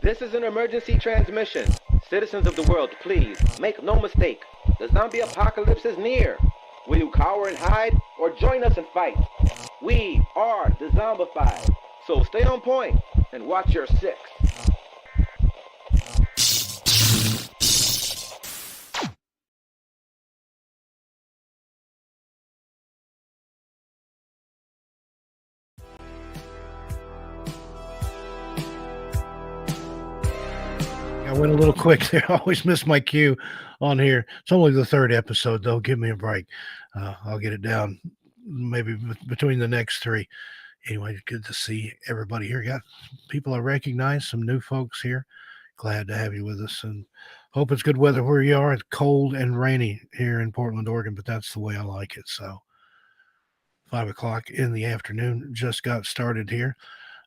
This is an emergency transmission. Citizens of the world, please, make no mistake. The zombie apocalypse is near. Will you cower and hide, or join us and fight? We are the Zombified. So stay on point and watch your six. I went a little quick there. I always miss my cue on here. It's only the third episode, though. Give me a break. I'll get it down maybe between the next three. Anyway, good to see everybody here. Got people I recognize, some new folks here. Glad to have you with us, and hope it's good weather where you are. It's cold and rainy here in Portland, Oregon, but that's the way I like it. So 5 o'clock in the afternoon just got started here.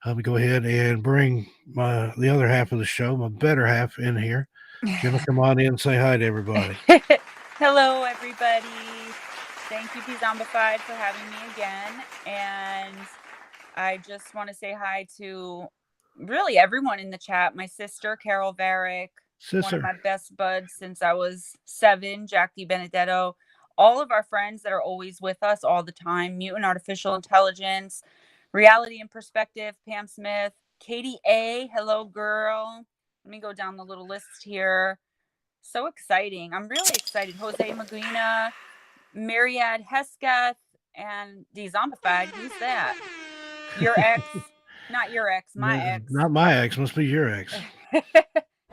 Let me go ahead and bring the other half of the show, my better half, in here. Gemma, come on in and say hi to everybody. Hello, everybody. Thank you, P. Zombified, for having me again. And I just want to say hi to really everyone in the chat. My sister, Carol Varick, one of my best buds since I was 7, Jackie Benedetto. All of our friends that are always with us all the time, Mutant Artificial Intelligence, Reality and Perspective, Pam Smith, Katie A. Hello, girl. Let me go down the little list here. So exciting. I'm really excited. Jose Maguina, Myriad Hesketh, and the Zombified. Who's that? Your ex? Not your ex, my ex. Not my ex. Must be your ex.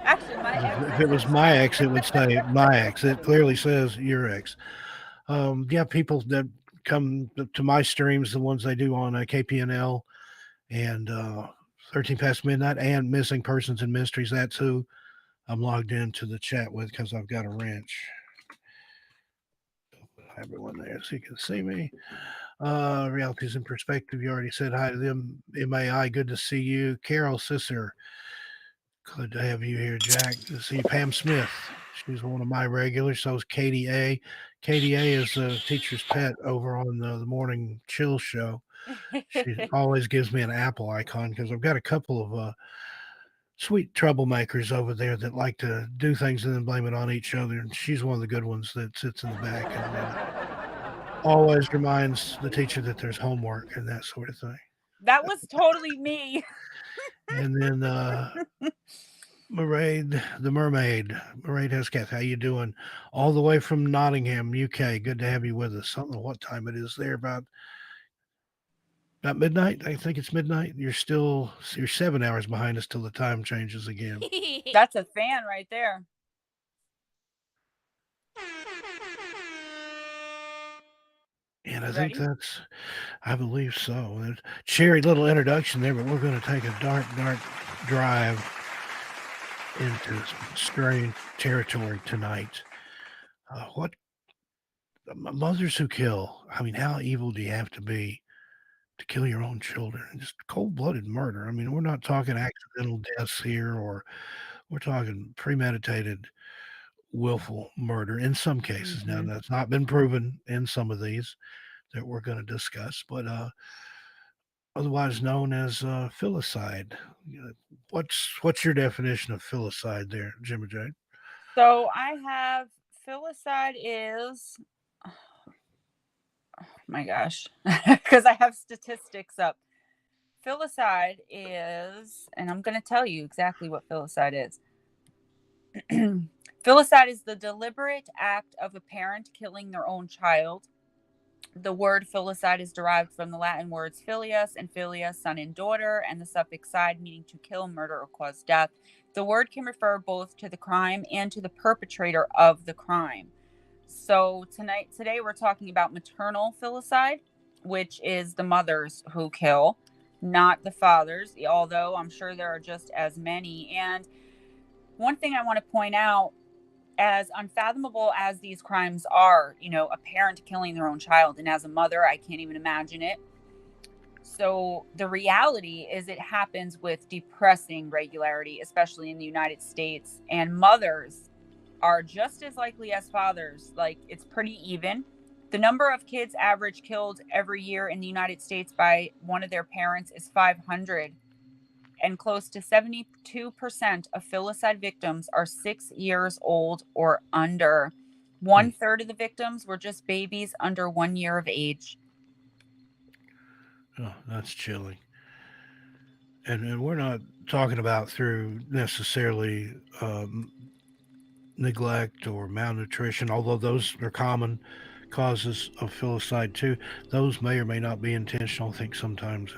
Actually, my ex. If it was my ex, it would say my ex. It clearly says your ex. Yeah, people that come to my streams, the ones I do on KPNL and 13 Past Midnight and Missing Persons and Mysteries. That's who I'm logged into the chat with because I've got a ranch. Everyone there so you can see me. Realities in Perspective. You already said hi to them. MAI, good to see you. Carol Sisser, good to have you here. Jack, good to see you. Pam Smith, she's one of my regulars. So is Katie A. Katie A is a teacher's pet over on the Morning Chill show. She always gives me an apple icon because I've got a couple of sweet troublemakers over there that like to do things and then blame it on each other. And she's one of the good ones that sits in the back and always reminds the teacher that there's homework and that sort of thing. That was totally me. And then Mairead, the mermaid. Mairead Hesketh, how you doing? All the way from Nottingham, UK. Good to have you with us. I don't know what time it is there, about midnight. I think it's midnight. You're 7 hours behind us till the time changes again. That's a fan right there. And I think I believe so. Cherry little introduction there, but we're going to take a dark drive into strange territory tonight. What mothers who kill? I mean, how evil do you have to be to kill your own children? Just cold-blooded murder. I mean, we're not talking accidental deaths here, or we're talking premeditated, willful murder in some cases. Now, that's not been proven in some of these that we're going to discuss, but otherwise known as filicide. What's your definition of filicide there, Gemma Jade? So I have filicide is, oh my gosh, because I have statistics up. Filicide is, and I'm going to tell you exactly what filicide is. Filicide is the deliberate act of a parent killing their own child. The word filicide is derived from the Latin words filius and filia, son and daughter, and the suffix side, meaning to kill, murder, or cause death. The word can refer both to the crime and to the perpetrator of the crime. So today we're talking about maternal filicide, which is the mothers who kill, not the fathers, although I'm sure there are just as many. And one thing I want to point out, as unfathomable as these crimes are, a parent killing their own child, and as a mother, I can't even imagine it. So the reality is it happens with depressing regularity, especially in the United States. And mothers are just as likely as fathers. Like, it's pretty even. The number of kids average killed every year in the United States by one of their parents is 500. and close to 72% of filicide victims are 6 years old or under. 1/3 of the victims were just babies under 1 year of age. Oh, that's chilling. And we're not talking about through necessarily neglect or malnutrition, although those are common causes of filicide too. Those may or may not be intentional. I think sometimes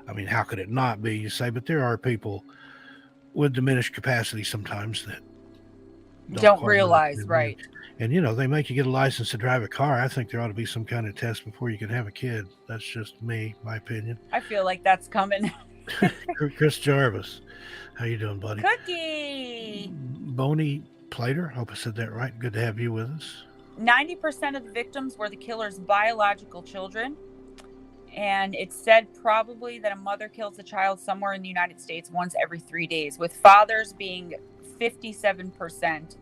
I mean, how could it not be, you say, but there are people with diminished capacity sometimes that don't Don't quite realize, understand. right? And, they make you get a license to drive a car. I think there ought to be some kind of test before you can have a kid. That's just me, my opinion. I feel like that's coming. Chris Jarvis, how you doing, buddy? Cookie! Boney Plater, hope I said that right. Good to have you with us. 90% of the victims were the killer's biological children. And it's said probably that a mother kills a child somewhere in the United States once every 3 days, with fathers being 57%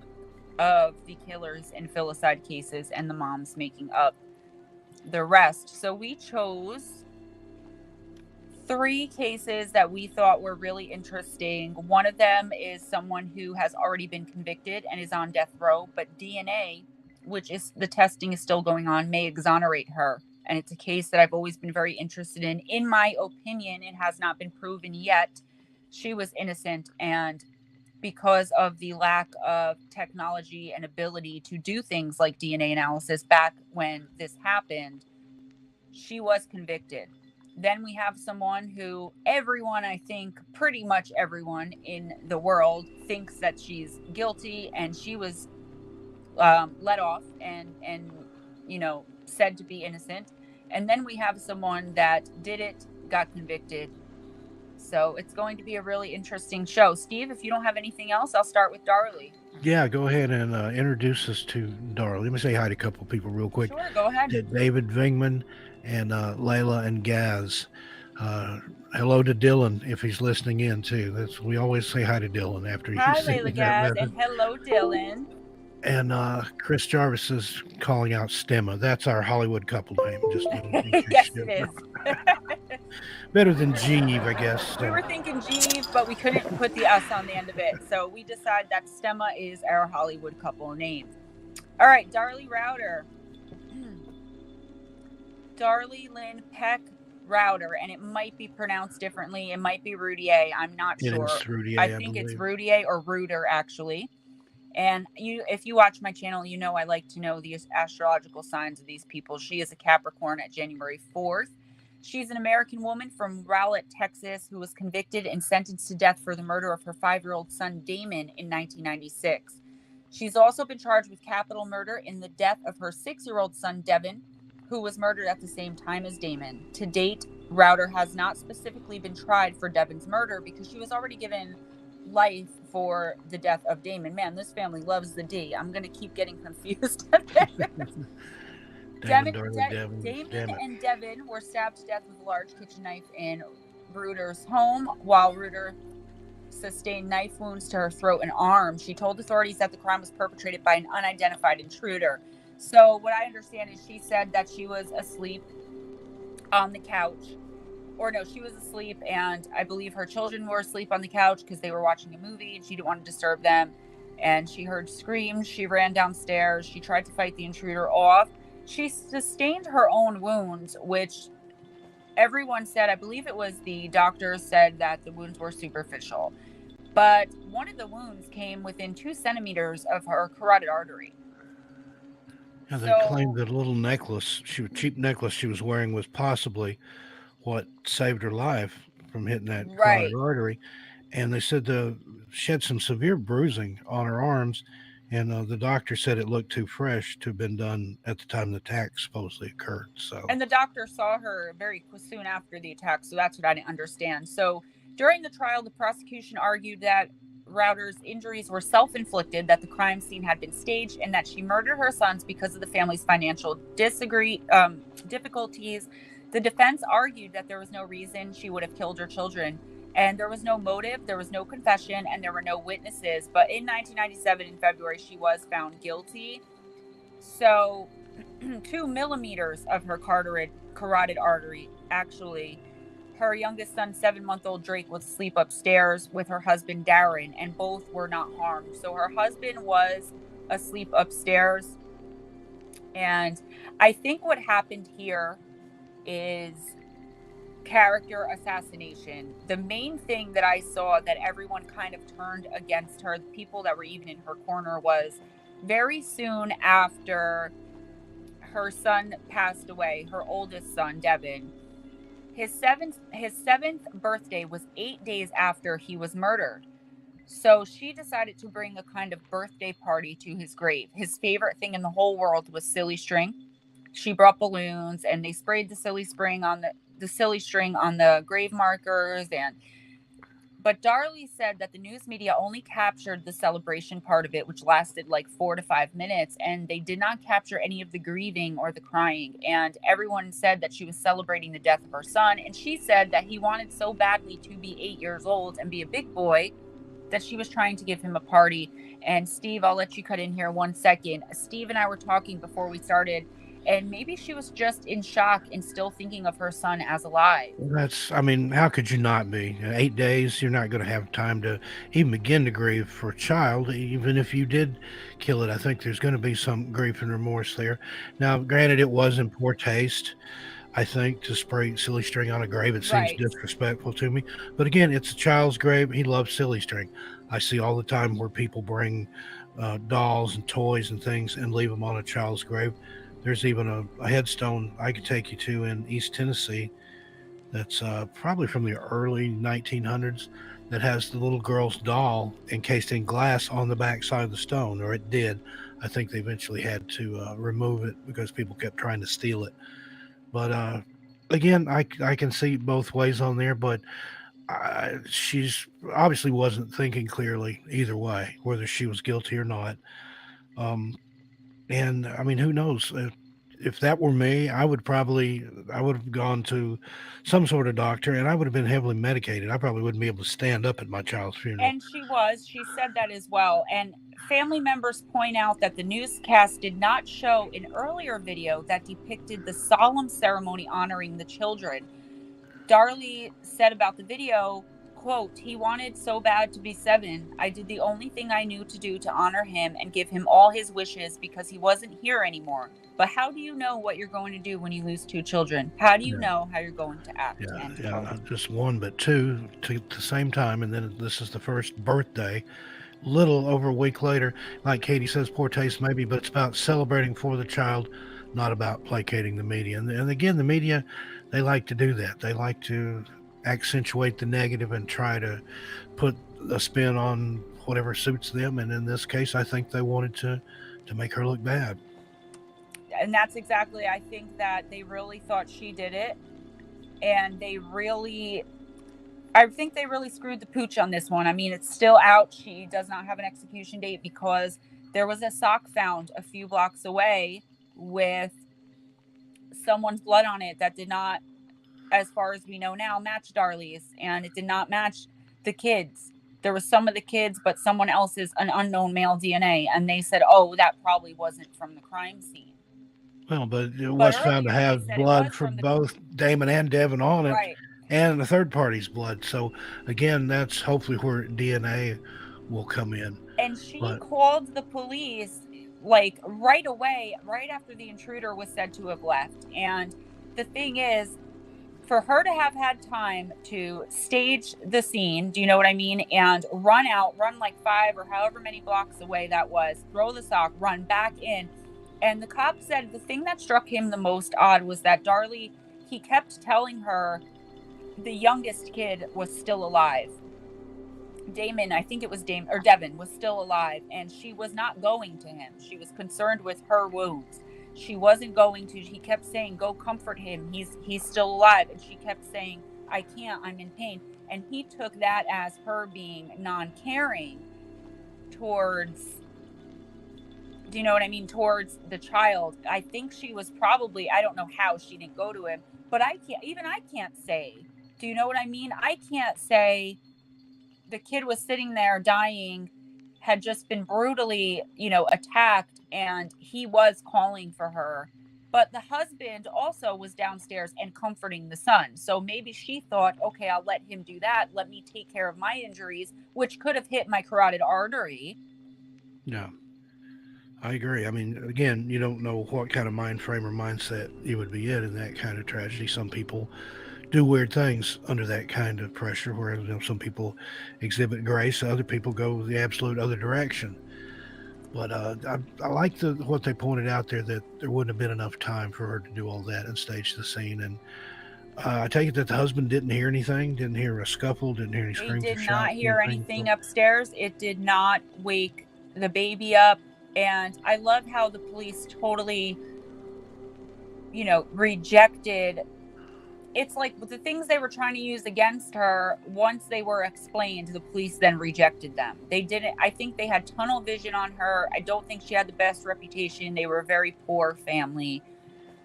of the killers in filicide cases and the moms making up the rest. So we chose 3 cases that we thought were really interesting. One of them is someone who has already been convicted and is on death row, but DNA, which is the testing is still going on, may exonerate her. And it's a case that I've always been very interested in. In my opinion, it has not been proven yet. She was innocent, and because of the lack of technology and ability to do things like DNA analysis back when this happened, she was convicted. Then we have someone who everyone, I think, pretty much everyone in the world thinks that she's guilty, and she was let off and said to be innocent. And then we have someone that did it, got convicted. So it's going to be a really interesting show. Steve, if you don't have anything else, I'll start with Darlie. Yeah, go ahead and introduce us to Darlie. Let me say hi to a couple of people real quick. Sure, go ahead. David Vingman and Layla and Gaz. Hello to Dylan if he's listening in too. We always say hi to Dylan after you Hi, send me Layla, that Gaz, and hello, Dylan. And Chris Jarvis is calling out Stemma. That's our Hollywood couple name. Just yes, it is. Better than Jeeve, I guess. We were thinking Jeeve, but we couldn't put the S on the end of it. So we decided that Stemma is our Hollywood couple name. All right, Darlie Router. Darlie Lynn Peck Routier, and it might be pronounced differently. It might be Routier. I'm not sure. Routier, I think it's Routier or Rooter, actually. And if you watch my channel, I like to know the astrological signs of these people. She is a Capricorn at January 4th. She's an American woman from Rowlett, Texas, who was convicted and sentenced to death for the murder of her 5-year-old son, Damon, in 1996. She's also been charged with capital murder in the death of her 6-year-old son, Devon, who was murdered at the same time as Damon. To date, Routier has not specifically been tried for Devon's murder because she was already given life for the death of Damon. Man, this family loves the D. I'm going to keep getting confused. Damon and Devon were stabbed to death with a large kitchen knife in Routier's home, while Routier sustained knife wounds to her throat and arm. She told authorities that the crime was perpetrated by an unidentified intruder. So what I understand is she said that she was asleep on the couch. Or no, she was asleep, and I believe her children were asleep on the couch because they were watching a movie, and she didn't want to disturb them. And she heard screams. She ran downstairs. She tried to fight the intruder off. She sustained her own wounds, which everyone said, I believe it was the doctor said that the wounds were superficial. But one of the wounds came within 2 centimeters of her carotid artery. Yeah, they claimed that a little necklace, cheap necklace she was wearing was possibly what saved her life from hitting that carotid artery. And they said she had some severe bruising on her arms, and the doctor said it looked too fresh to have been done at the time the attack supposedly occurred. And the doctor saw her very soon after the attack, so that's what I didn't understand. So during the trial, the prosecution argued that Routier's injuries were self-inflicted, that the crime scene had been staged, and that she murdered her sons because of the family's financial difficulties. The defense argued that there was no reason she would have killed her children, and there was no motive, there was no confession, and there were no witnesses. But in 1997, in February, she was found guilty. So 2 millimeters of her carotid artery actually her youngest son, 7-month-old Drake, was asleep upstairs with her husband, Darren, and both were not harmed. So her husband was asleep upstairs. And I think what happened here is character assassination. The main thing that I saw that everyone kind of turned against her, the people that were even in her corner, was very soon after her son passed away, her oldest son, Devon. His seventh birthday was 8 days after he was murdered. So she decided to bring a kind of birthday party to his grave. His favorite thing in the whole world was silly string. She brought balloons and they sprayed the silly string on the grave markers. But Darlie said that the news media only captured the celebration part of it, which lasted like 4 to 5 minutes, and they did not capture any of the grieving or the crying. And everyone said that she was celebrating the death of her son, and she said that he wanted so badly to be 8 years old and be a big boy that she was trying to give him a party. And Steve, I'll let you cut in here 1 second. Steve and I were talking before we started, and maybe she was just in shock and still thinking of her son as alive. I mean, how could you not be? 8 days, you're not going to have time to even begin to grieve for a child. Even if you did kill it, I think there's going to be some grief and remorse there. Now, granted, it was in poor taste, I think, to spray silly string on a grave. It seems Right. disrespectful to me. But again, it's a child's grave. He loves silly string. I see all the time where people bring dolls and toys and things and leave them on a child's grave. There's even a headstone I could take you to in East Tennessee that's probably from the early 1900s that has the little girl's doll encased in glass on the back side of the stone, or it did. I think they eventually had to remove it because people kept trying to steal it. But again, I can see both ways on there, but she's obviously wasn't thinking clearly either way, whether she was guilty or not. Um, and I mean, who knows? If that were me, I would have gone to some sort of doctor, and I would have been heavily medicated. I probably wouldn't be able to stand up at my child's funeral. And she said that as well. And family members point out that the newscast did not show an earlier video that depicted the solemn ceremony honoring the children. Darlie said about the video, quote, "He wanted so bad to be 7. I did the only thing I knew to do to honor him and give him all his wishes because he wasn't here anymore. But how do you know what you're going to do when you lose 2 children? How do you know how you're going to act?" Yeah, not just one, but 2 at the same time. And then this is the first birthday, little over a week later. Like Katie says, poor taste maybe, but it's about celebrating for the child, not about placating the media. And again, the media, they like to do that. They like to accentuate the negative and try to put a spin on whatever suits them. And in this case, I think they wanted to make her look bad. And that's exactly, I think that they really thought she did it. And I think they really screwed the pooch on this one. I mean, it's still out. She does not have an execution date because there was a sock found a few blocks away with someone's blood on it that did not, as far as we know now, match Darlie's, and it did not match the kids. There was some of the kids, but someone else's, an unknown male DNA, and they said, "Oh, that probably wasn't from the crime scene." Well, but it was found to have blood from both Damon and Devon on it, right, and the third party's blood. So again, that's hopefully where DNA will come in. And she called the police like right away, right after the intruder was said to have left. And the thing is, for her to have had time to stage the scene, do you know what I mean? And run like 5 or however many blocks away that was, throw the sock, run back in. And the cop said the thing that struck him the most odd was that Darlie, he kept telling her the youngest kid was still alive. Damon, I think it was Devon, was still alive, and she was not going to him. She was concerned with her wounds. She wasn't going to. He kept saying, "Go comfort him. He's still alive." And she kept saying, "I can't. I'm in pain." And he took that as her being non-caring towards, do you know what I mean? Towards the child. I think she was probably, I don't know how she didn't go to him, but I can't say. Do you know what I mean? I can't say the kid was sitting there dying, had just been brutally, attacked, and he was calling for her. But the husband also was downstairs and comforting the son. So maybe she thought, okay, I'll let him do that. Let me take care of my injuries, which could have hit my carotid artery. Yeah, I agree. I mean, again, you don't know what kind of mind frame or mindset you would be in that kind of tragedy. Some people do weird things under that kind of pressure, whereas some people exhibit grace, other people go the absolute other direction. But I like what they pointed out there, that there wouldn't have been enough time for her to do all that and stage the scene. And I take it that the husband didn't hear anything, didn't hear a scuffle, didn't hear any He screams or did not shouts, hear anything. anything upstairs. It did not wake the baby up. And I love how the police totally, rejected. It's like the things they were trying to use against her, once they were explained, the police then rejected them. They didn't, I think they had tunnel vision on her. I don't think she had the best reputation. They were a very poor family.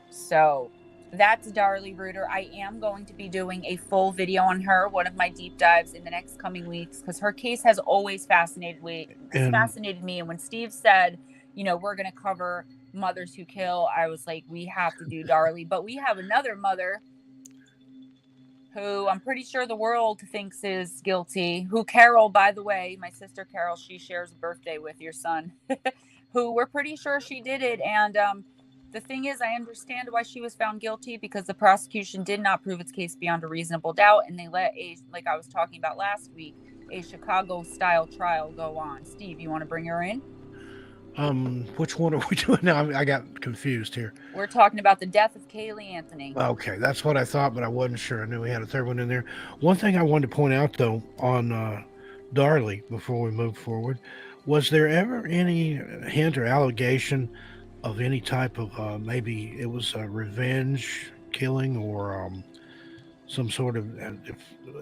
So that's Darlie Routier. I am going to be doing a full video on her, one of my deep dives in the next coming weeks, because her case has always fascinated me. And when Steve said, we're going to cover mothers who kill, I was like, we have to do Darlie. But we have another mother who I'm pretty sure the world thinks is guilty, who Carol, by the way, my sister Carol, she shares a birthday with your son, who we're pretty sure she did it. And the thing is, I understand why she was found guilty, because the prosecution did not prove its case beyond a reasonable doubt. And they let like I was talking about last week, a Chicago-style trial go on. Steve, you want to bring her in? Which one are we doing now? I got confused here. We're talking about the death of Caylee Anthony. Okay, that's what I thought, but I wasn't sure. I knew we had a third one in there. One thing I wanted to point out, though, on Darlie, before we move forward, was there ever any hint or allegation of any type of maybe it was a revenge killing, or some sort of, if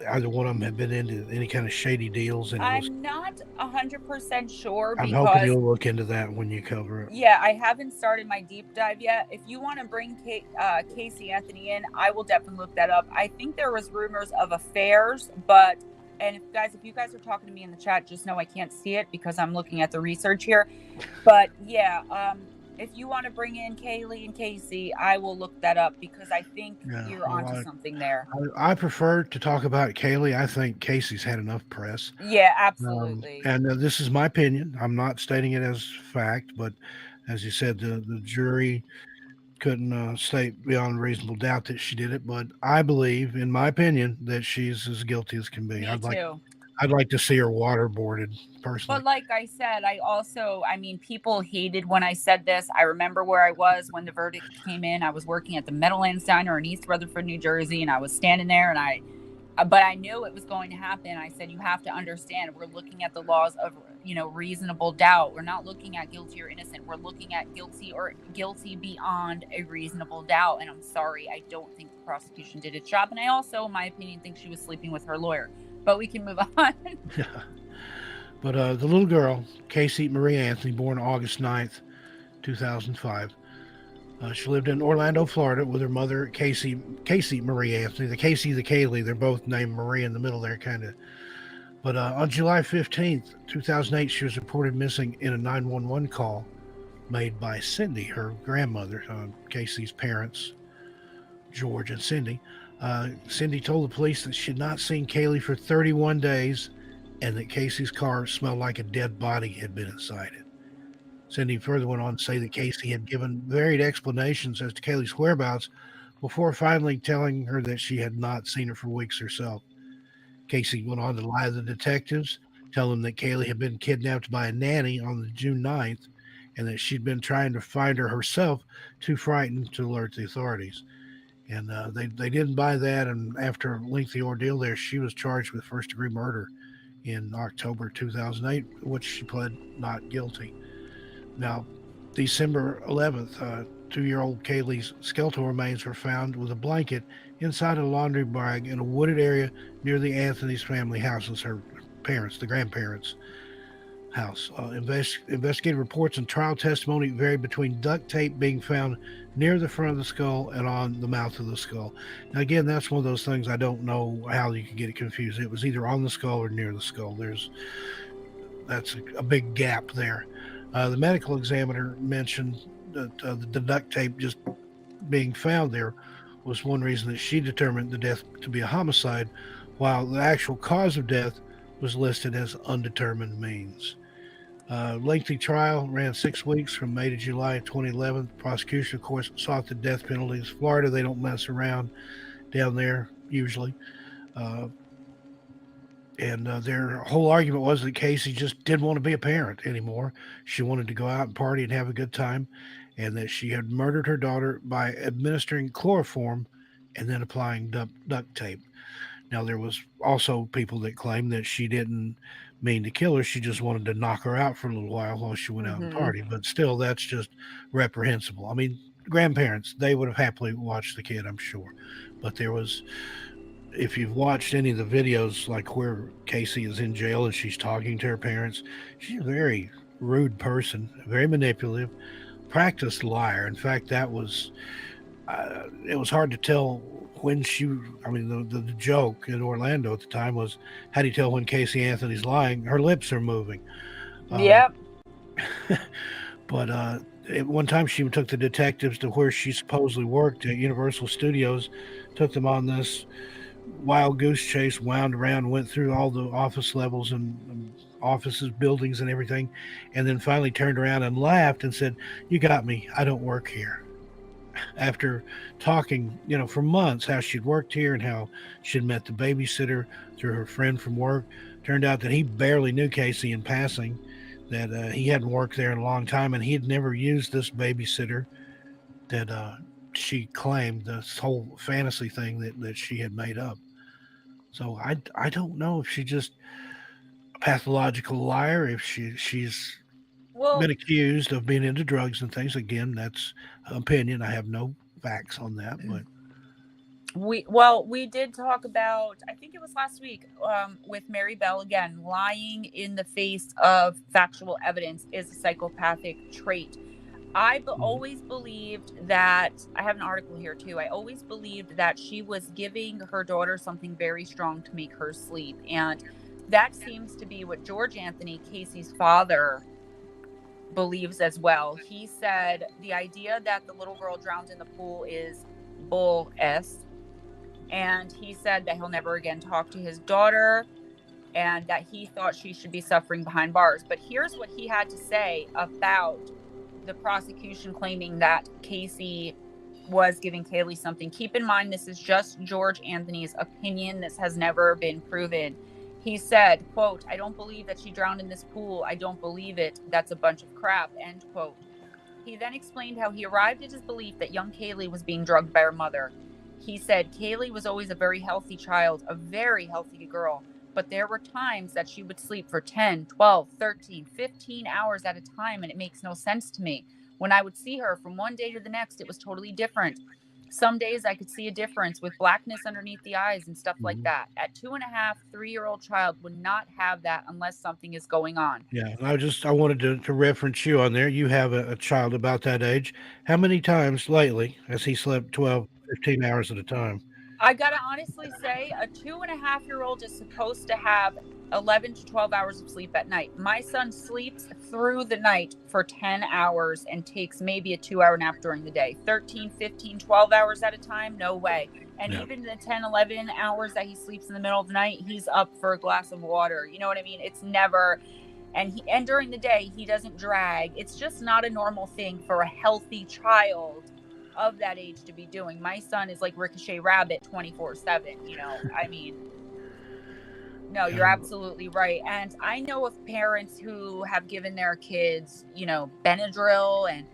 either one of them had been into any kind of shady deals? And I'm not 100% sure, I'm because hoping you'll look into that when you cover it. Yeah, I haven't started my deep dive yet. If you want to bring Caylee Anthony in, I will definitely look that up. I think there was rumors of affairs, and if you guys are talking to me in the chat, just know I can't see it because I'm looking at the research here. But yeah, if you want to bring in Caylee and Casey, I will look that up, because I think you're onto something there. I prefer to talk about Caylee. I think Casey's had enough press. Yeah, absolutely. And this is my opinion. I'm not stating it as fact, but as you said, the jury couldn't state beyond reasonable doubt that she did it. But I believe, in my opinion, that she's as guilty as can be. Me too. I'd like to see her waterboarded, personally. But like I said, people hated when I said this. I remember where I was when the verdict came in. I was working at the Meadowlands Diner in East Rutherford, New Jersey, and I was standing there, but I knew it was going to happen. I said, you have to understand, we're looking at the laws of, reasonable doubt. We're not looking at guilty or innocent. We're looking at guilty or guilty beyond a reasonable doubt. And I'm sorry, I don't think the prosecution did its job. And I also, in my opinion, think she was sleeping with her lawyer. But we can move on. Yeah. But the little girl, Caylee Marie Anthony, born August 9th, 2005. She lived in Orlando, Florida, with her mother, Caylee Marie Anthony. The Casey, the Caylee, they're both named Marie in the middle there, kind of. But on July 15th, 2008, she was reported missing in a 911 call made by Cindy, her grandmother, Casey's parents, George and Cindy. Cindy told the police that she had not seen Caylee for 31 days and that Casey's car smelled like a dead body had been inside it. Cindy further went on to say that Casey had given varied explanations as to Caylee's whereabouts before finally telling her that she had not seen her for weeks herself. Casey went on to lie to the detectives, tell them that Caylee had been kidnapped by a nanny on the June 9th and that she'd been trying to find her herself, too frightened to alert the authorities. And they didn't buy that, and after a lengthy ordeal there, she was charged with first-degree murder in October 2008, which she pled not guilty. Now, December 11th, 2-year-old Caylee's skeletal remains were found with a blanket inside a laundry bag in a wooded area near the Anthony's family house. It's her parents, the grandparents' house. Investigative reports and trial testimony varied between duct tape being found near the front of the skull and on the mouth of the skull. Now, again, that's one of those things I don't know how you can get it confused. It was either on the skull or near the skull. That's a big gap there. The medical examiner mentioned that the duct tape just being found there was one reason that she determined the death to be a homicide, while the actual cause of death was listed as undetermined means. Lengthy trial ran 6 weeks from May to July 2011. The prosecution, of course, sought the death penalties. Florida, they don't mess around down there usually. Uh, and their whole argument was that Casey just didn't want to be a parent anymore. She wanted to go out and party and have a good time, and that she had murdered her daughter by administering chloroform and then applying duct tape. Now, there was also people that claimed that she didn't mean to kill her. She just wanted to knock her out for a little while she went out and partied. But still, that's just reprehensible. I mean, grandparents, they would have happily watched the kid, I'm sure. But there was, if you've watched any of the videos, like where Casey is in jail and she's talking to her parents, she's a very rude person, very manipulative, practiced liar. In fact, that was, it was hard to tell when the joke in Orlando at the time was, how do you tell when Caylee Anthony's lying? Her lips are moving. Yep. But at one time she took the detectives to where she supposedly worked at Universal Studios, took them on this wild goose chase, wound around, went through all the office levels and offices, buildings and everything, and then finally turned around and laughed and said, "You got me. I don't work here." After talking, for months, how she'd worked here and how she'd met the babysitter through her friend from work. Turned out that he barely knew Casey in passing, that he hadn't worked there in a long time, and he had never used this babysitter that she claimed, this whole fantasy thing that she had made up. So I don't know if she's just a pathological liar, if she's been accused of being into drugs and things. Again, that's opinion. I have no facts on that, but we did talk about, I think it was last week, with Mary Bell, again, lying in the face of factual evidence is a psychopathic trait. I've always believed that, I have an article here too, I always believed that she was giving her daughter something very strong to make her sleep, and that seems to be what George Anthony, Casey's father, believes as well. He said the idea that the little girl drowned in the pool is bull s, and he said that he'll never again talk to his daughter and that he thought she should be suffering behind bars. But here's what he had to say about the prosecution claiming that Casey was giving Caylee something. Keep in mind, this is just George Anthony's opinion. This has never been proven. He said, quote, "I don't believe that she drowned in this pool. I don't believe it. That's a bunch of crap," end quote. He then explained how he arrived at his belief that young Caylee was being drugged by her mother. He said, "Caylee was always a very healthy child, a very healthy girl, but there were times that she would sleep for 10, 12, 13, 15 hours at a time, and it makes no sense to me. When I would see her from one day to the next, it was totally different. Some days I could see a difference with blackness underneath the eyes and stuff like that. At 2.5, 3-year-old child would not have that unless something is going on." yeah, I wanted to reference you on there. You have a child about that age. How many times lately has he slept 12, 15 hours at a time? I gotta honestly say, a 2.5-year-old is supposed to have 11 to 12 hours of sleep at night. My son sleeps through the night for 10 hours and takes maybe a 2-hour nap during the day. 13, 15, 12 hours at a time, no way. And even the 10, 11 hours that he sleeps in the middle of the night, he's up for a glass of water. You know what I mean? It's never, and during the day, he doesn't drag. It's just not a normal thing for a healthy child of that age to be doing. My son is like Ricochet Rabbit 24/7, I mean, no, you're absolutely right. And I know of parents who have given their kids, Benadryl, and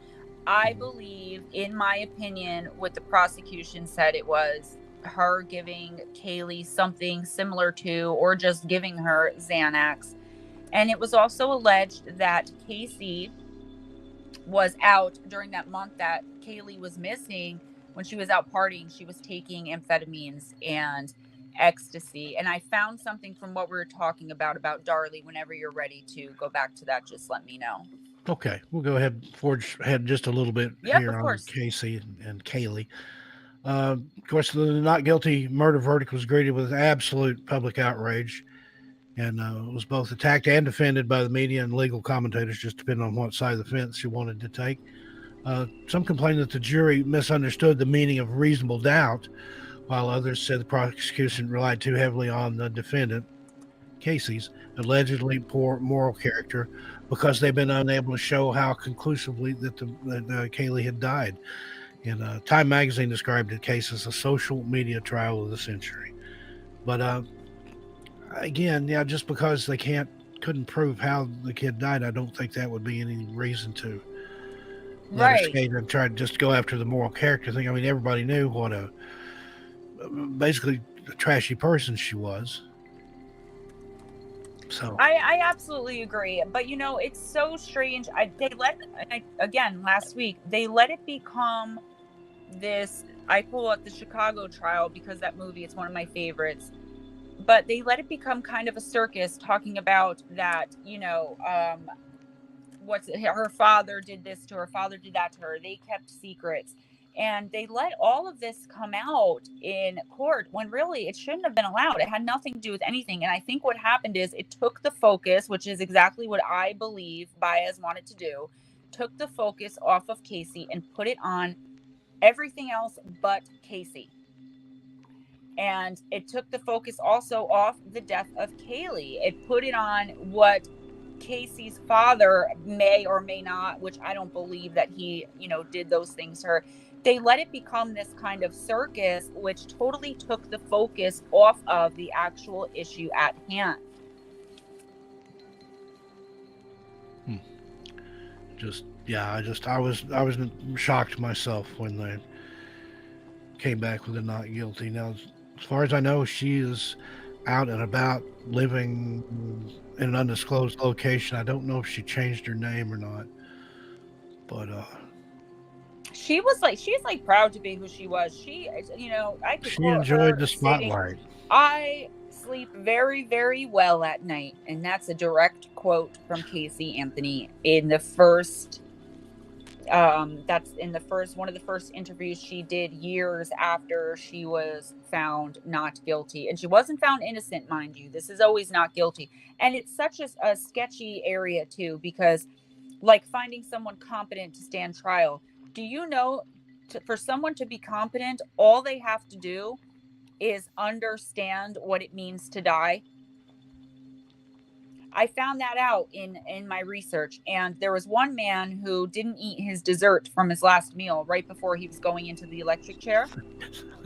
I believe, in my opinion, what the prosecution said, it was her giving Caylee something similar to, or just giving her Xanax. And it was also alleged that Casey was out during that month that Caylee was missing. When she was out partying, she was taking amphetamines and ecstasy. And I found something from what we were talking about Darlie. Whenever you're ready to go back to that, just let me know. Okay, we'll go ahead, forge ahead just a little bit here on Casey and Caylee. Of course, the not guilty murder verdict was greeted with absolute public outrage, and was both attacked and defended by the media and legal commentators, just depending on what side of the fence you wanted to take. Some complained that the jury misunderstood the meaning of reasonable doubt, while others said the prosecution relied too heavily on the defendant, Casey's allegedly poor moral character, because they've been unable to show how conclusively that Caylee had died. And Time magazine described the case as a social media trial of the century. But again, yeah, just because they couldn't prove how the kid died, I don't think that would be any reason to let her skate and try to just go after the moral character thing. I mean, everybody knew what basically a trashy person she was. So I absolutely agree, but it's so strange. Again last week they let it become this. I pull up the Chicago trial because that movie, it's one of my favorites, but they let it become kind of a circus, talking about that, her father did this to her, father did that to her. They kept secrets, and they let all of this come out in court when really it shouldn't have been allowed. It had nothing to do with anything. And I think what happened is it took the focus, which is exactly what I believe Baez wanted to do, took the focus off of Casey and put it on everything else but Casey. And it took the focus also off the death of Caylee. It put it on what Casey's father may or may not, which I don't believe that he, did those things to her. They let it become this kind of circus, which totally took the focus off of the actual issue at hand. I was shocked myself when they came back with a not guilty. Now, as far as I know, she is out and about living in an undisclosed location. I don't know if she changed her name or not, but she's proud to be who she was. She enjoyed the spotlight. I sleep very, very well at night, and that's a direct quote from Caylee Anthony in the first. That's in the first one of the first interviews she did years after she was found not guilty, and she wasn't found innocent, mind you. This is always not guilty, and it's such a sketchy area too, because like finding someone competent to stand trial. Do you know, for someone to be competent, all they have to do is understand what it means to die? I found that out in my research, and there was one man who didn't eat his dessert from his last meal right before he was going into the electric chair,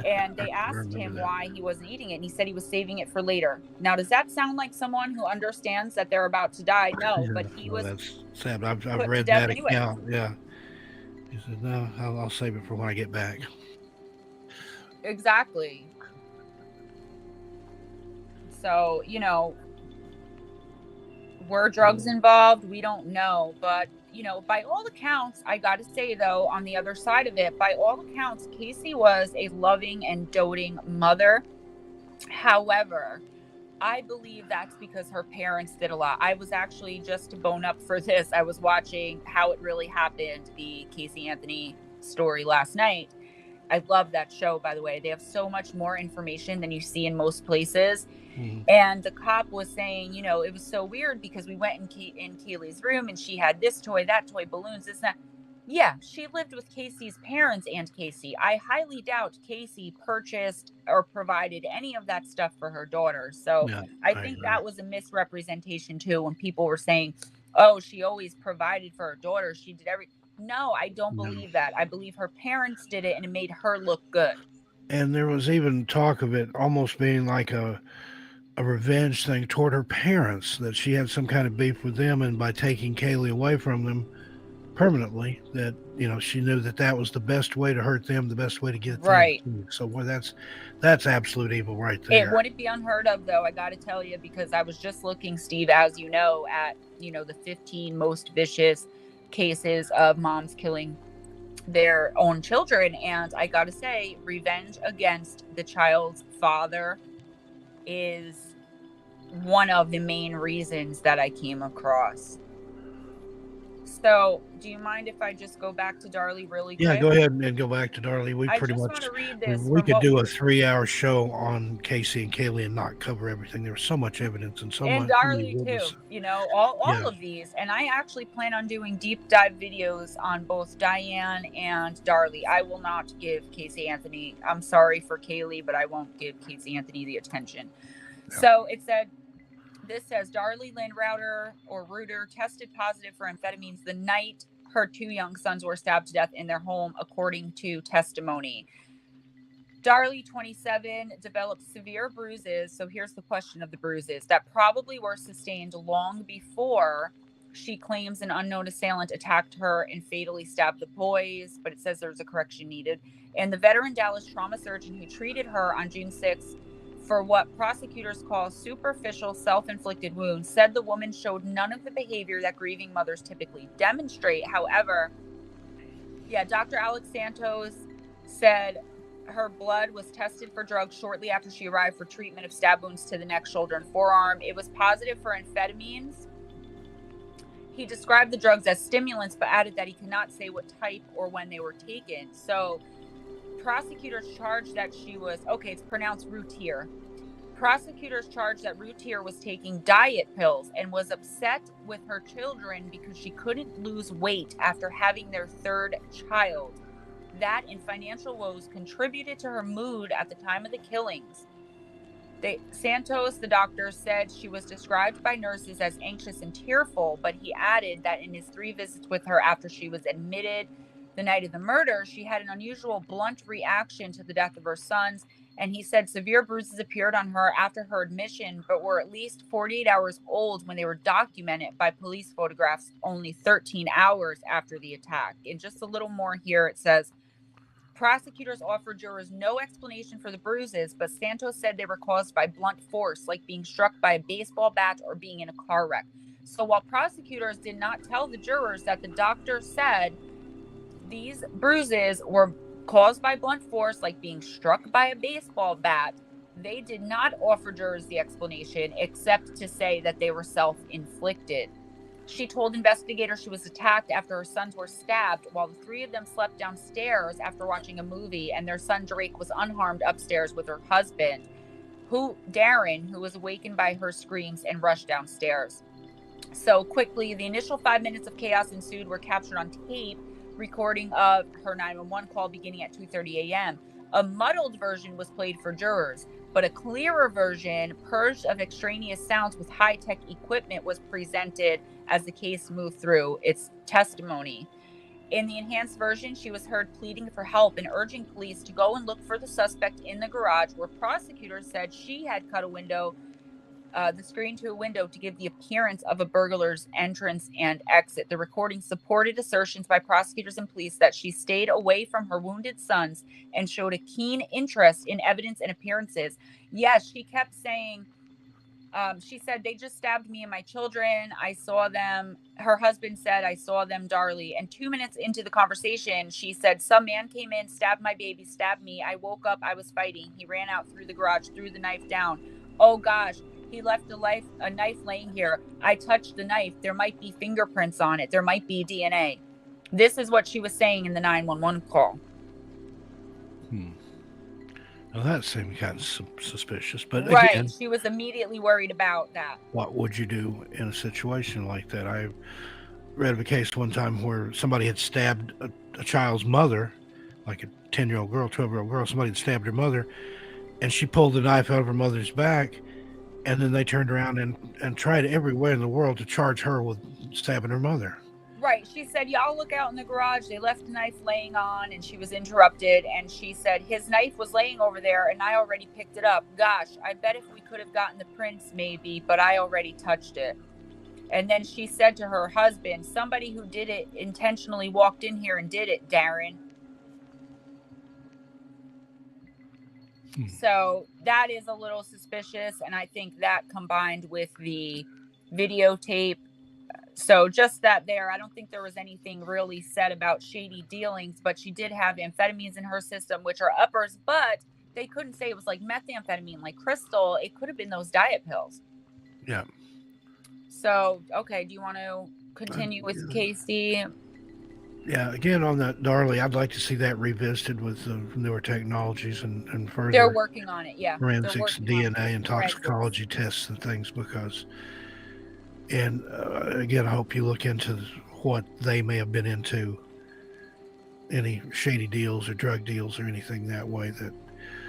and they asked him why he wasn't eating it, and he said he was saving it for later. Now, does that sound like someone who understands that they're about to die? No, but he was. That's sad. I've read that account. Yeah, he said, "No, I'll save it for when I get back." Exactly. So, were drugs involved? We don't know. But, by all accounts, I got to say, though, on the other side of it, by all accounts, Casey was a loving and doting mother. However, I believe that's because her parents did a lot. I was actually, just to bone up for this, I was watching How It Really Happened, the Caylee Anthony story last night. I love that show, by the way. They have so much more information than you see in most places. Mm-hmm. And the cop was saying, it was so weird because we went in Caylee's room and she had this toy, that toy, balloons, this, that. Yeah, she lived with Casey's parents and Casey. I highly doubt Casey purchased or provided any of that stuff for her daughter. So yeah, I think that was a misrepresentation too, when people were saying, oh, she always provided for her daughter. She did everything. No, I don't believe that. I believe her parents did it and it made her look good. And there was even talk of it almost being like a revenge thing toward her parents, that she had some kind of beef with them, and by taking Caylee away from them permanently, that she knew that was the best way to hurt them, the best way to get them. Right. So that's absolute evil right there. It wouldn't be unheard of, though, I got to tell you, because I was just looking, Steve, as you know, at the 15 most vicious cases of moms killing their own children, and I gotta say, revenge against the child's father is one of the main reasons that I came across. So, do you mind if I just go back to Darlie really quick? Yeah, go ahead and go back to Darlie. We I pretty just much want to read this. we from could what do a 3-hour show on Casey and Caylee and not cover everything. There was so much evidence and so and much Darlie too, you know, all of these. And I actually plan on doing deep dive videos on both Diane and Darlie. I will not give Caylee Anthony. I'm sorry for Caylee, but I won't give Caylee Anthony the attention. Yeah. So it said, this says Darlie Lynn Routier tested positive for amphetamines the night her 2 young sons were stabbed to death in their home, according to testimony. Darlie, 27, developed severe bruises. So here's the question of the bruises that probably were sustained long before she claims an unknown assailant attacked her and fatally stabbed the boys, but it says there's a correction needed. And the veteran Dallas trauma surgeon who treated her on June 6th for what prosecutors call superficial self-inflicted wounds said the woman showed none of the behavior that grieving mothers typically demonstrate. However, Dr. Alex Santos said her blood was tested for drugs shortly after she arrived for treatment of stab wounds to the neck, shoulder, and forearm. It was positive for amphetamines. He described the drugs as stimulants, but added that he cannot say what type or when they were taken. So prosecutors charged that she was, it's pronounced Routier. Prosecutors charged that Routier was taking diet pills and was upset with her children because she couldn't lose weight after having their 3rd child. That and financial woes contributed to her mood at the time of the killings. Santos, the doctor, said she was described by nurses as anxious and tearful, but he added that in his 3 visits with her after she was admitted the night of the murder, she had an unusual blunt reaction to the death of her sons. And he said severe bruises appeared on her after her admission, but were at least 48 hours old when they were documented by police photographs only 13 hours after the attack. And just a little more here, it says, prosecutors offered jurors no explanation for the bruises, but Santos said they were caused by blunt force, like being struck by a baseball bat or being in a car wreck. So while prosecutors did not tell the jurors that the doctor said these bruises were caused by blunt force, like being struck by a baseball bat, they did not offer jurors the explanation except to say that they were self-inflicted. She told investigators she was attacked after her sons were stabbed while the 3 of them slept downstairs after watching a movie, and their son Drake was unharmed upstairs with her husband, Darren, who was awakened by her screams and rushed downstairs. So quickly, the initial 5 minutes of chaos ensued were captured on tape, recording of her 911 call beginning at 2:30 a.m. A muddled version was played for jurors, but a clearer version, purged of extraneous sounds with high-tech equipment, was presented as the case moved through its testimony. In the enhanced version, she was heard pleading for help and urging police to go and look for the suspect in the garage, where prosecutors said she had cut the screen to a window to give the appearance of a burglar's entrance and exit. The recording supported assertions by prosecutors and police that she stayed away from her wounded sons and showed a keen interest in evidence and appearances. Yes, she kept saying, she said, they just stabbed me and my children. I saw them. Her husband said, I saw them, Darlie. And 2 minutes into the conversation, she said, some man came in, stabbed my baby, stabbed me. I woke up. I was fighting. He ran out through the garage, threw the knife down. Oh, gosh. He left a knife laying here. I touched the knife. There might be fingerprints on it. There might be DNA. This is what she was saying in the 911 call. Well, that seemed kind of suspicious. But right, again, she was immediately worried about that. What would you do in a situation like that? I read of a case one time where somebody had stabbed a child's mother, like a 10-year-old girl, 12-year-old girl. Somebody had stabbed her mother, and she pulled the knife out of her mother's back. And then they turned around and tried every way in the world to charge her with stabbing her mother. Right. She said, y'all look out in the garage. They left the knife laying on, and she was interrupted. And she said, his knife was laying over there, and I already picked it up. Gosh, I bet if we could have gotten the prints, maybe, but I already touched it. And then she said to her husband, somebody who did it intentionally walked in here and did it, Darren. So that is a little suspicious, and I think that combined with the videotape. So just that there, I don't think there was anything really said about shady dealings, but she did have amphetamines in her system, which are uppers, but they couldn't say it was like methamphetamine, like crystal. It could have been those diet pills. Yeah. So, okay, do you want to continue with Casey. Yeah, again on that Darlie, I'd like to see that revisited with the newer technologies and further. They're working on it. Yeah, forensics, DNA, and toxicology tests and things and again, I hope you look into what they may have been into, any shady deals or drug deals or anything that way that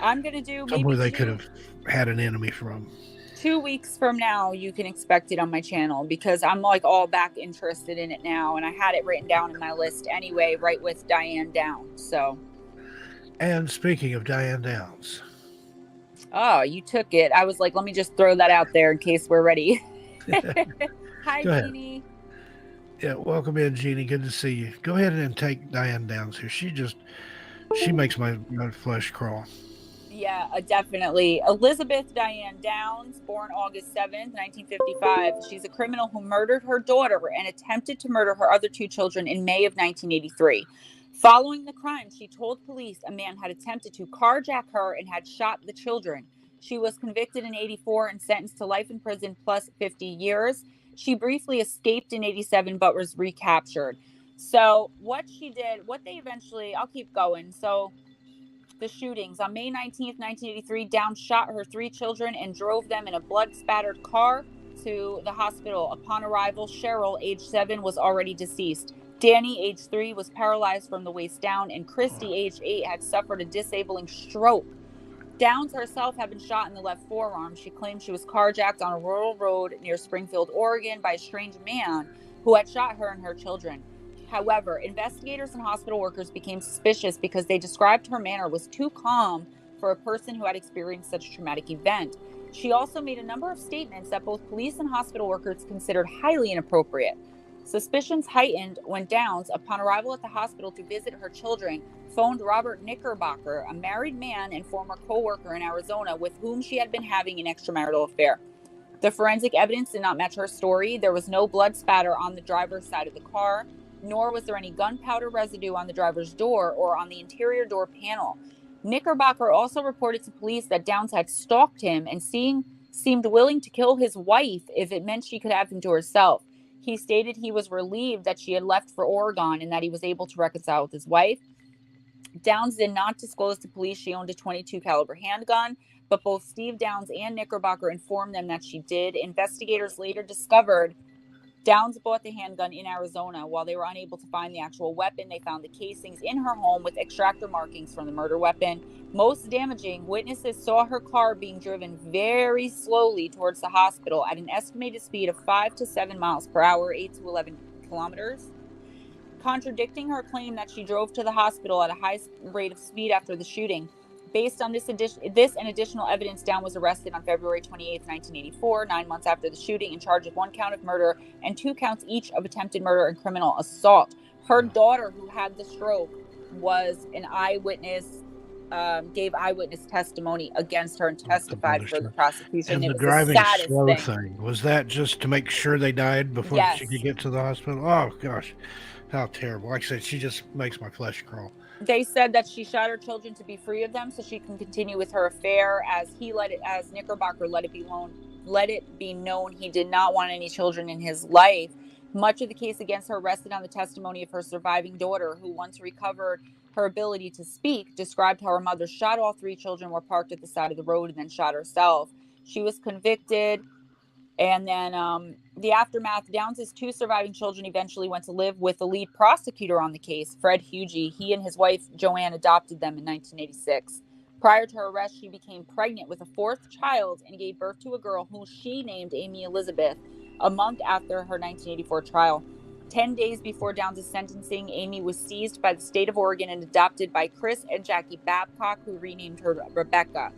I'm going to do somewhere they could have had an enemy from. 2 weeks from now, you can expect it on my channel because I'm like all back interested in it now. And I had it written down in my list anyway, right with Diane Downs. So. And speaking of Diane Downs. Oh, you took it. I was like, let me just throw that out there in case we're ready. Hi, Jeannie. Yeah, welcome in, Jeannie. Good to see you. Go ahead and take Diane Downs here. She makes my flesh crawl. Yeah, definitely. Elizabeth Diane Downs, born August 7th, 1955. She's a criminal who murdered her daughter and attempted to murder her other 2 children in May of 1983. Following the crime, she told police a man had attempted to carjack her and had shot the children. She was convicted in 84 and sentenced to life in prison plus 50 years. She briefly escaped in 87 but was recaptured. So what she did, I'll keep going. So the shootings. On May 19th, 1983, Downs shot her 3 children and drove them in a blood-spattered car to the hospital. Upon arrival, Cheryl, age 7, was already deceased. Danny, age 3, was paralyzed from the waist down, and Christy, age 8, had suffered a disabling stroke. Downs herself had been shot in the left forearm. She claimed she was carjacked on a rural road near Springfield, Oregon, by a strange man who had shot her and her children. However, investigators and hospital workers became suspicious because they described her manner was too calm for a person who had experienced such a traumatic event. She also made a number of statements that both police and hospital workers considered highly inappropriate. Suspicions heightened when Downs, upon arrival at the hospital to visit her children, phoned Robert Knickerbocker, a married man and former co-worker in Arizona with whom she had been having an extramarital affair. The forensic evidence did not match her story. There was no blood spatter on the driver's side of the car, nor was there any gunpowder residue on the driver's door or on the interior door panel. Knickerbocker also reported to police that Downs had stalked him and seemed willing to kill his wife if it meant she could have him to herself. He stated he was relieved that she had left for Oregon and that he was able to reconcile with his wife. Downs did not disclose to police she owned a .22 caliber handgun, but both Steve Downs and Knickerbocker informed them that she did. Investigators later discovered Downs bought the handgun in Arizona. While they were unable to find the actual weapon, they found the casings in her home with extractor markings from the murder weapon. Most damaging, witnesses saw her car being driven very slowly towards the hospital at an estimated speed of 5 to 7 miles per hour, 8 to 11 kilometers, contradicting her claim that she drove to the hospital at a high rate of speed after the shooting. Based on this and additional evidence, Downs was arrested on February 28, 1984, 9 months after the shooting, and charged with 1 count of murder and 2 counts each of attempted murder and criminal assault. Her daughter, who had the stroke, was an eyewitness, gave eyewitness testimony against her and testified for the prosecution. And it the was driving the saddest slow thing. was that just to make sure they died before she could get to the hospital? Oh, gosh. How terrible. Like I said, she just makes my flesh crawl. They said that she shot her children to be free of them so she can continue with her affair, as Knickerbocker let it be known he did not want any children in his life. Much of the case against her rested on the testimony of her surviving daughter, who once recovered her ability to speak, described how her mother shot all 3 children, were parked at the side of the road, and then shot herself. She was convicted. And then the aftermath, Downs' 2 surviving children eventually went to live with the lead prosecutor on the case, Fred Hugie. He and his wife, Joanne, adopted them in 1986. Prior to her arrest, she became pregnant with a 4th child and gave birth to a girl who she named Amy Elizabeth a month after her 1984 trial. 10 days before Downs' sentencing, Amy was seized by the state of Oregon and adopted by Chris and Jackie Babcock, who renamed her Rebecca.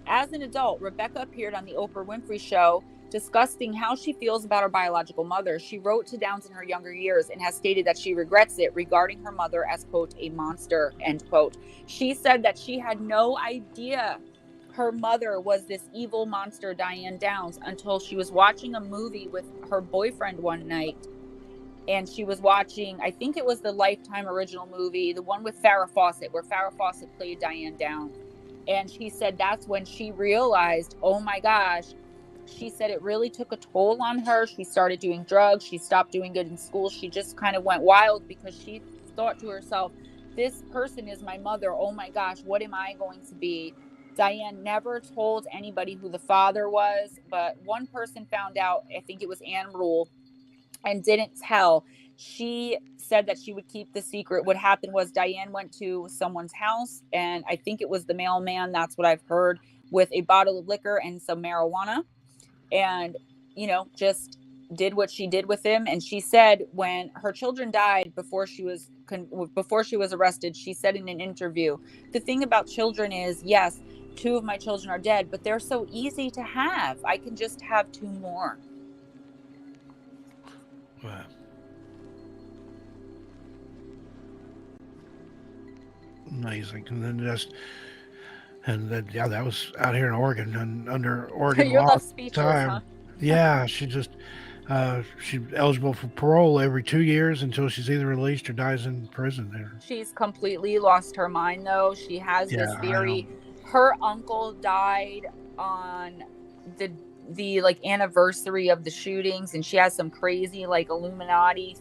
As an adult, Rebecca appeared on the Oprah Winfrey Show, discussing how she feels about her biological mother. She wrote to Downs in her younger years and has stated that she regrets it, regarding her mother as, quote, a monster, end quote. She said that she had no idea her mother was this evil monster, Diane Downs, until she was watching a movie with her boyfriend one night. And she was watching, I think it was the Lifetime original movie, the one with Farrah Fawcett, where Farrah Fawcett played Diane Downs. And she said that's when she realized, oh my gosh, She said it really took a toll on her. She started doing drugs. She stopped doing good in school. She just kind of went wild because she thought to herself, this person is my mother. Oh my gosh, what am I going to be? Diane never told anybody who the father was, but one person found out, I think it was Anne Rule, and didn't tell. She said that she would keep the secret. What happened was Diane went to someone's house, and I think it was the mailman, that's what I've heard, with a bottle of liquor and some marijuana, and just did what she did with him. And she said when her children died before she was arrested, she said in an interview, the thing about children is, yes, 2 of my children are dead, but they're so easy to have. I can just have 2 more. Wow. Amazing. And then that was out here in Oregon and under Oregon You're law left at the speechless, time. huh? Yeah, she's eligible for parole every 2 years until she's either released or dies in prison there. She's completely lost her mind, though. She has this theory. Her uncle died on the like anniversary of the shootings, and she has some crazy like Illuminati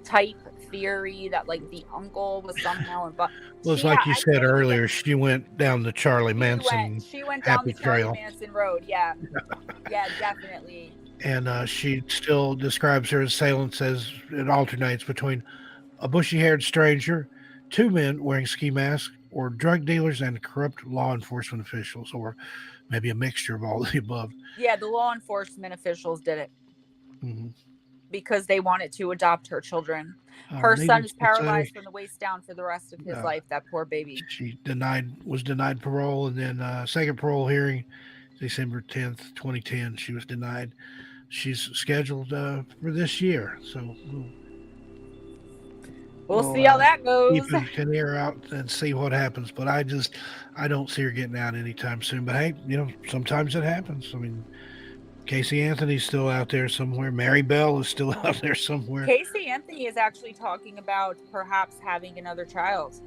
type theory that like the uncle was somehow involved. Well, it's like you said earlier, she went down the Charlie Manson she went down the Charlie trail. Manson road. Yeah. Yeah, definitely. And she still describes her assailants as it alternates between a bushy-haired stranger, 2 men wearing ski masks, or drug dealers and corrupt law enforcement officials, or maybe a mixture of all of the above. Yeah, the law enforcement officials did it. Mm-hmm. Because they wanted to adopt her children. Her son is paralyzed from the waist down for the rest of his life, that poor baby. She was denied parole, and then second parole hearing, December 10th, 2010, she was denied. She's scheduled for this year, so we'll see how that goes. Keep an ear out and see what happens, but I don't see her getting out anytime soon. But hey, sometimes it happens. I mean, Caylee Anthony's still out there somewhere. Mary Bell is still out there somewhere. Caylee Anthony is actually talking about perhaps having another child.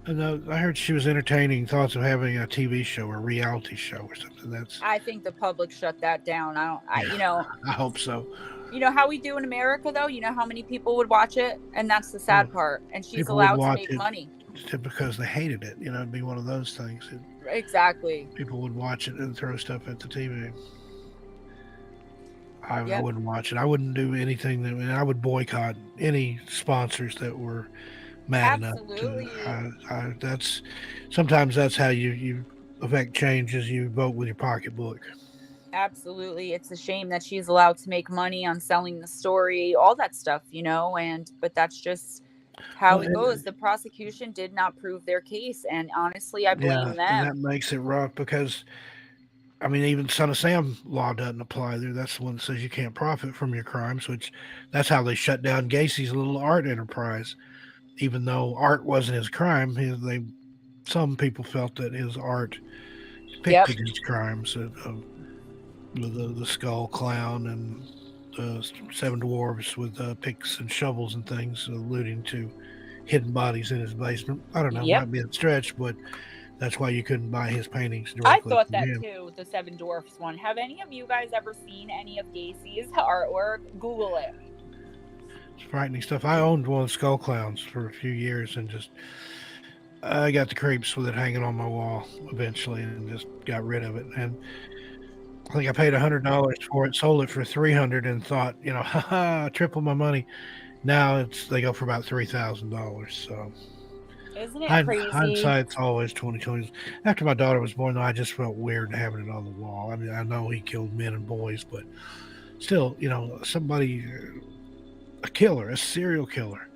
And I heard she was entertaining thoughts of having a TV show or reality show or something. I think the public shut that down. I hope so. You know how we do in America, though? You know how many people would watch it? And that's the sad part. And she's allowed to make money. Because they hated it. It'd be one of those things. Exactly. People would watch it and throw stuff at the TV. I wouldn't watch it. I wouldn't do anything I would boycott any sponsors that were mad enough to. Sometimes that's how you affect change, is you vote with your pocketbook. Absolutely. It's a shame that she's allowed to make money on selling the story, all that stuff, but that's just how it goes. The prosecution did not prove their case, and honestly, I blame them. And that makes it rough because, I mean, even Son of Sam law doesn't apply there. That's the one that says you can't profit from your crimes, that's how they shut down Gacy's little art enterprise. Even though art wasn't his crime, some people felt that his art depicted his crimes. The skull clown and the 7 dwarves with picks and shovels and things, alluding to hidden bodies in his basement. I don't know, might be a stretch, but that's why you couldn't buy his paintings directly. I thought that too, the 7 dwarfs one. Have any of you guys ever seen any of Gacy's artwork? Google it. It's frightening stuff. I owned one of the skull clowns for a few years and I got the creeps with it hanging on my wall eventually and just got rid of it. And I think I paid $100 for it, sold it for $300 and thought, triple my money. Now they go for about $3,000. So isn't it crazy? Hindsight's always 20/20. After my daughter was born, though, I just felt weird having it on the wall. I mean, I know he killed men and boys, but still, somebody, a killer, a serial killer,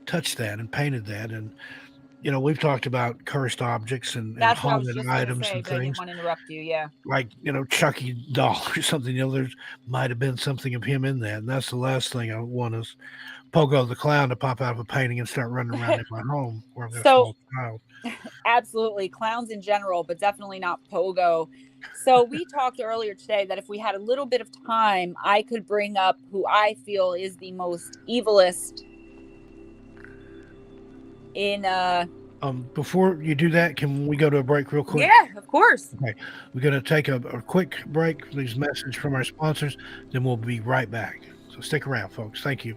touched that and painted that. And we've talked about cursed objects and haunted items and things. I didn't want to interrupt you, yeah. Like, Chucky doll or something. There might have been something of him in that. And that's the last thing I want is Pogo the Clown to pop out of a painting and start running around in my home where I'm going to fall a child. Absolutely. Clowns in general, but definitely not Pogo. So we talked earlier today that if we had a little bit of time, I could bring up who I feel is the most evilest in Before you do that, can we go to a break real quick? Yeah, of course. Okay. We're going to take a quick break, these messages from our sponsors, then we'll be right back. So stick around, folks. Thank you.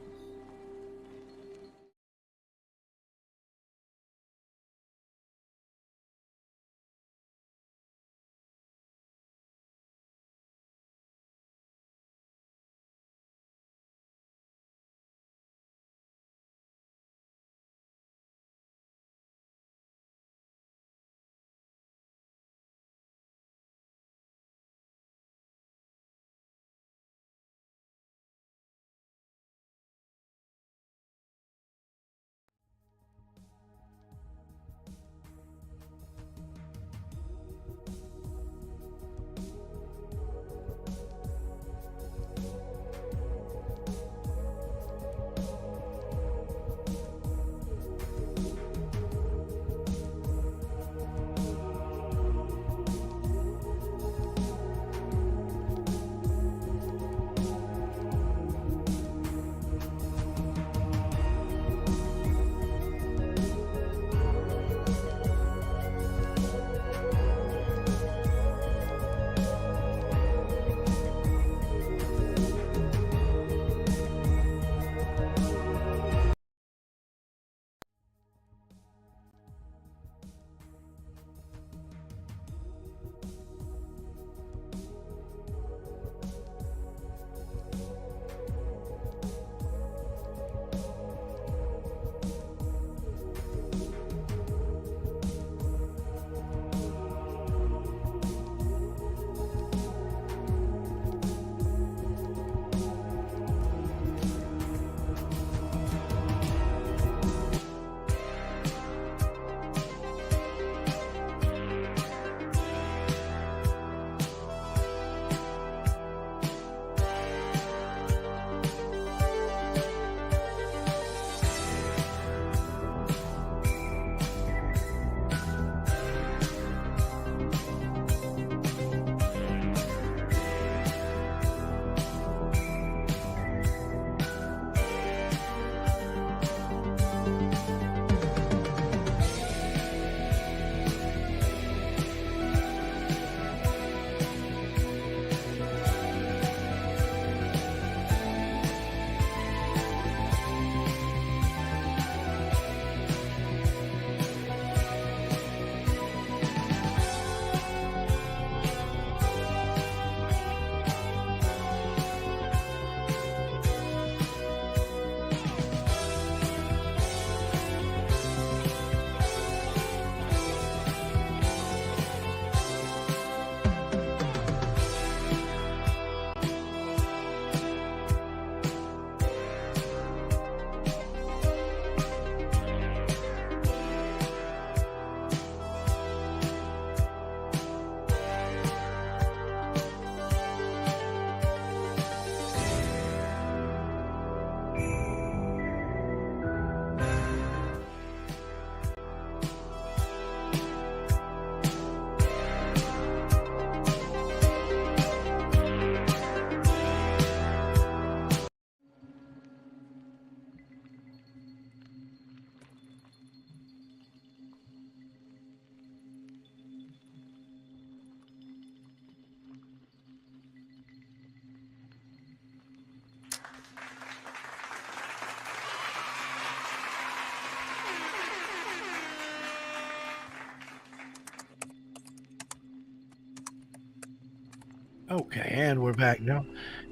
Okay, and we're back now.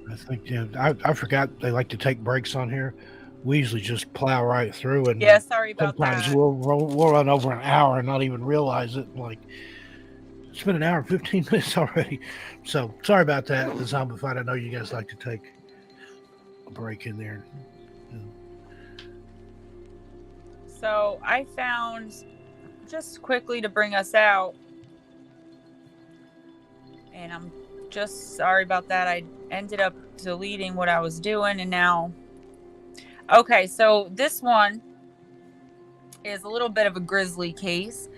I think I forgot they like to take breaks on here. We usually just plow right through, and Yeah, sorry about sometimes that. we'll run over an hour and not even realize it. Like it's been an hour and 15 minutes already. So sorry about that, the Zombified. I know you guys like to take a break in there. So I found, just quickly to bring us out, and I'm just sorry about that. I ended up deleting what I was doing, and now, okay, so this one is a little bit of a grisly case.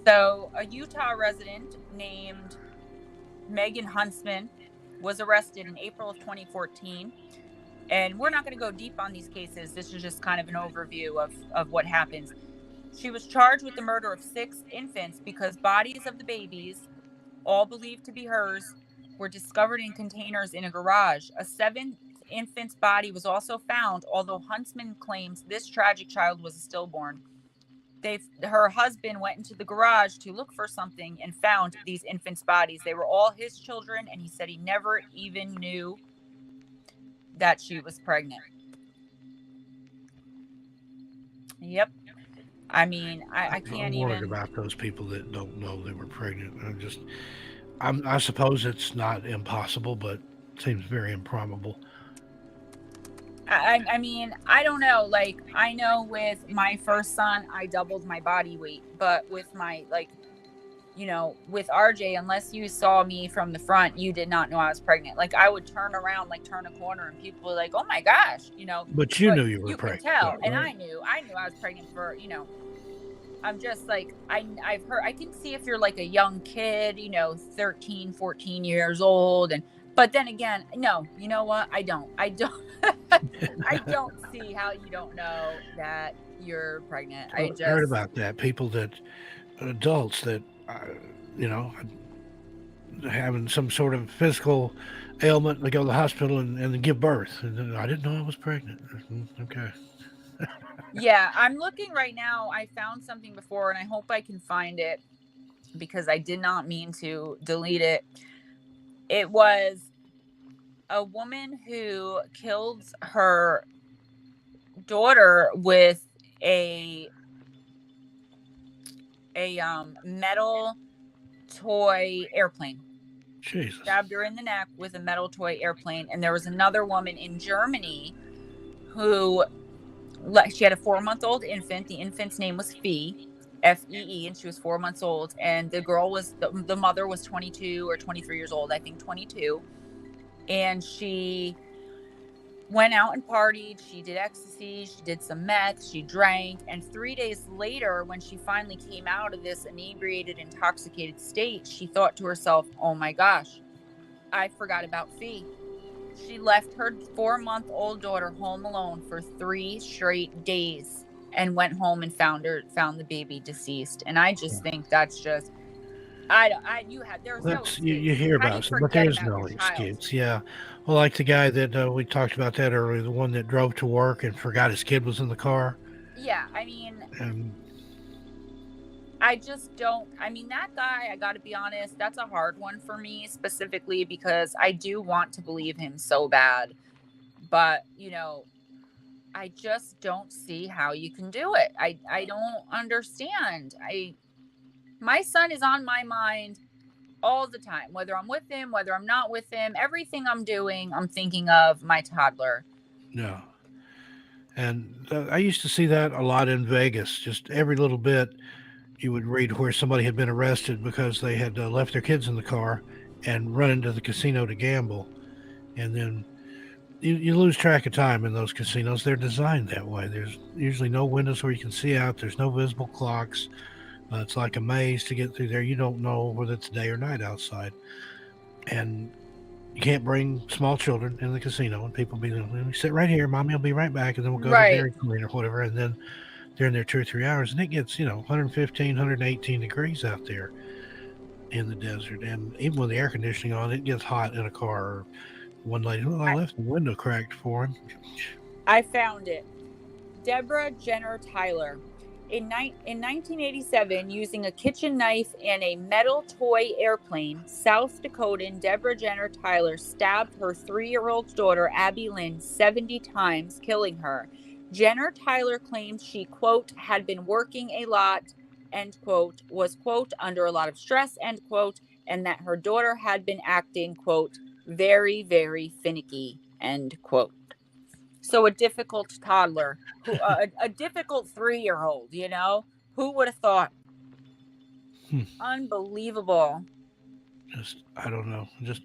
So a Utah resident named Megan Huntsman was arrested in April of 2014. And we're not going to go deep on these cases. This is just kind of an overview of what happens. She was charged with the murder of 6 infants because bodies of the babies, all believed to be hers, were discovered in containers in a garage. A 7th infant's body was also found, although Huntsman claims this tragic child was a stillborn. Her husband went into the garage to look for something and found these infants' bodies. They were all his children, and he said he never even knew that she was pregnant. Yep. I mean, I can't even. I'm worried about those people that don't know they were pregnant. I suppose it's not impossible, but it seems very improbable. I mean, I don't know. Like, I know with my first son, I doubled my body weight, but with my, like, you know, with RJ, unless you saw me from the front, you did not know I was pregnant. Like, I would turn around, like turn a corner, and people were like, "Oh my gosh," you know. But you knew you were pregnant. You could tell, right? and I knew I was pregnant for, you know. I'm just like, I've heard, I can see if you're like a young kid, you know, 13, 14 years old, but then again, no, you know what? I don't I don't see how you don't know that you're pregnant. I just heard about that. People adults that, you know, having some sort of physical ailment, they go to the hospital and give birth. And I didn't know I was pregnant. Okay. Yeah, I'm looking right now. I found something before, and I hope I can find it because I did not mean to delete it. It was a woman who killed her daughter with a metal toy airplane. Jesus. Stabbed her in the neck with a metal toy airplane. And there was another woman in Germany who, she had a 4-month-old infant. The infant's name was Fee, Fee, and she was 4 months old. And the girl was, the mother was 22 or 23 years old, I think 22. And she went out and partied. She did ecstasy. She did some meth. She drank. And 3 days later, when she finally came out of this inebriated, intoxicated state, she thought to herself, "Oh my gosh, I forgot about Fee." She left her 4-month-old daughter home alone for 3 straight days and went home and found the baby deceased. And I just think that's just, there's no excuse. You hear about it, but there's no excuse. Yeah. Well, like the guy that we talked about that earlier, the one that drove to work and forgot his kid was in the car. Yeah. I mean, I just don't, that guy, I got to be honest, that's a hard one for me specifically because I do want to believe him so bad. But, you know, I just don't see how you can do it. I don't understand. My son is on my mind all the time, whether I'm with him, whether I'm not with him. Everything I'm doing, I'm thinking of my toddler. No. And I used to see that a lot in Vegas. Just every little bit, you would read where somebody had been arrested because they had left their kids in the car and run into the casino to gamble. And then you lose track of time in those casinos. They're designed that way. There's usually no windows where you can see out. There's no visible clocks. It's like a maze to get through there. You don't know whether it's day or night outside. And you can't bring small children in the casino. And people be like, "Let me sit right here. Mommy will be right back. And then we'll go to Dairy Queen or whatever." And then they're in there 2 or 3 hours. And it gets, 115, 118 degrees out there in the desert. And even with the air conditioning on, it gets hot in a car. One lady, I left the window cracked for him. I found it. Deborah Jenner Tyler. In 1987, using a kitchen knife and a metal toy airplane, South Dakotan Deborah Jenner Tyler stabbed her 3-year-old daughter, Abby Lynn, 70 times, killing her. Jenner Tyler claims she, quote, had been working a lot, end quote, was, quote, under a lot of stress, end quote, and that her daughter had been acting, quote, very, very finicky, end quote. So a difficult toddler, a difficult 3-year-old, who would have thought? Unbelievable. I don't know. Just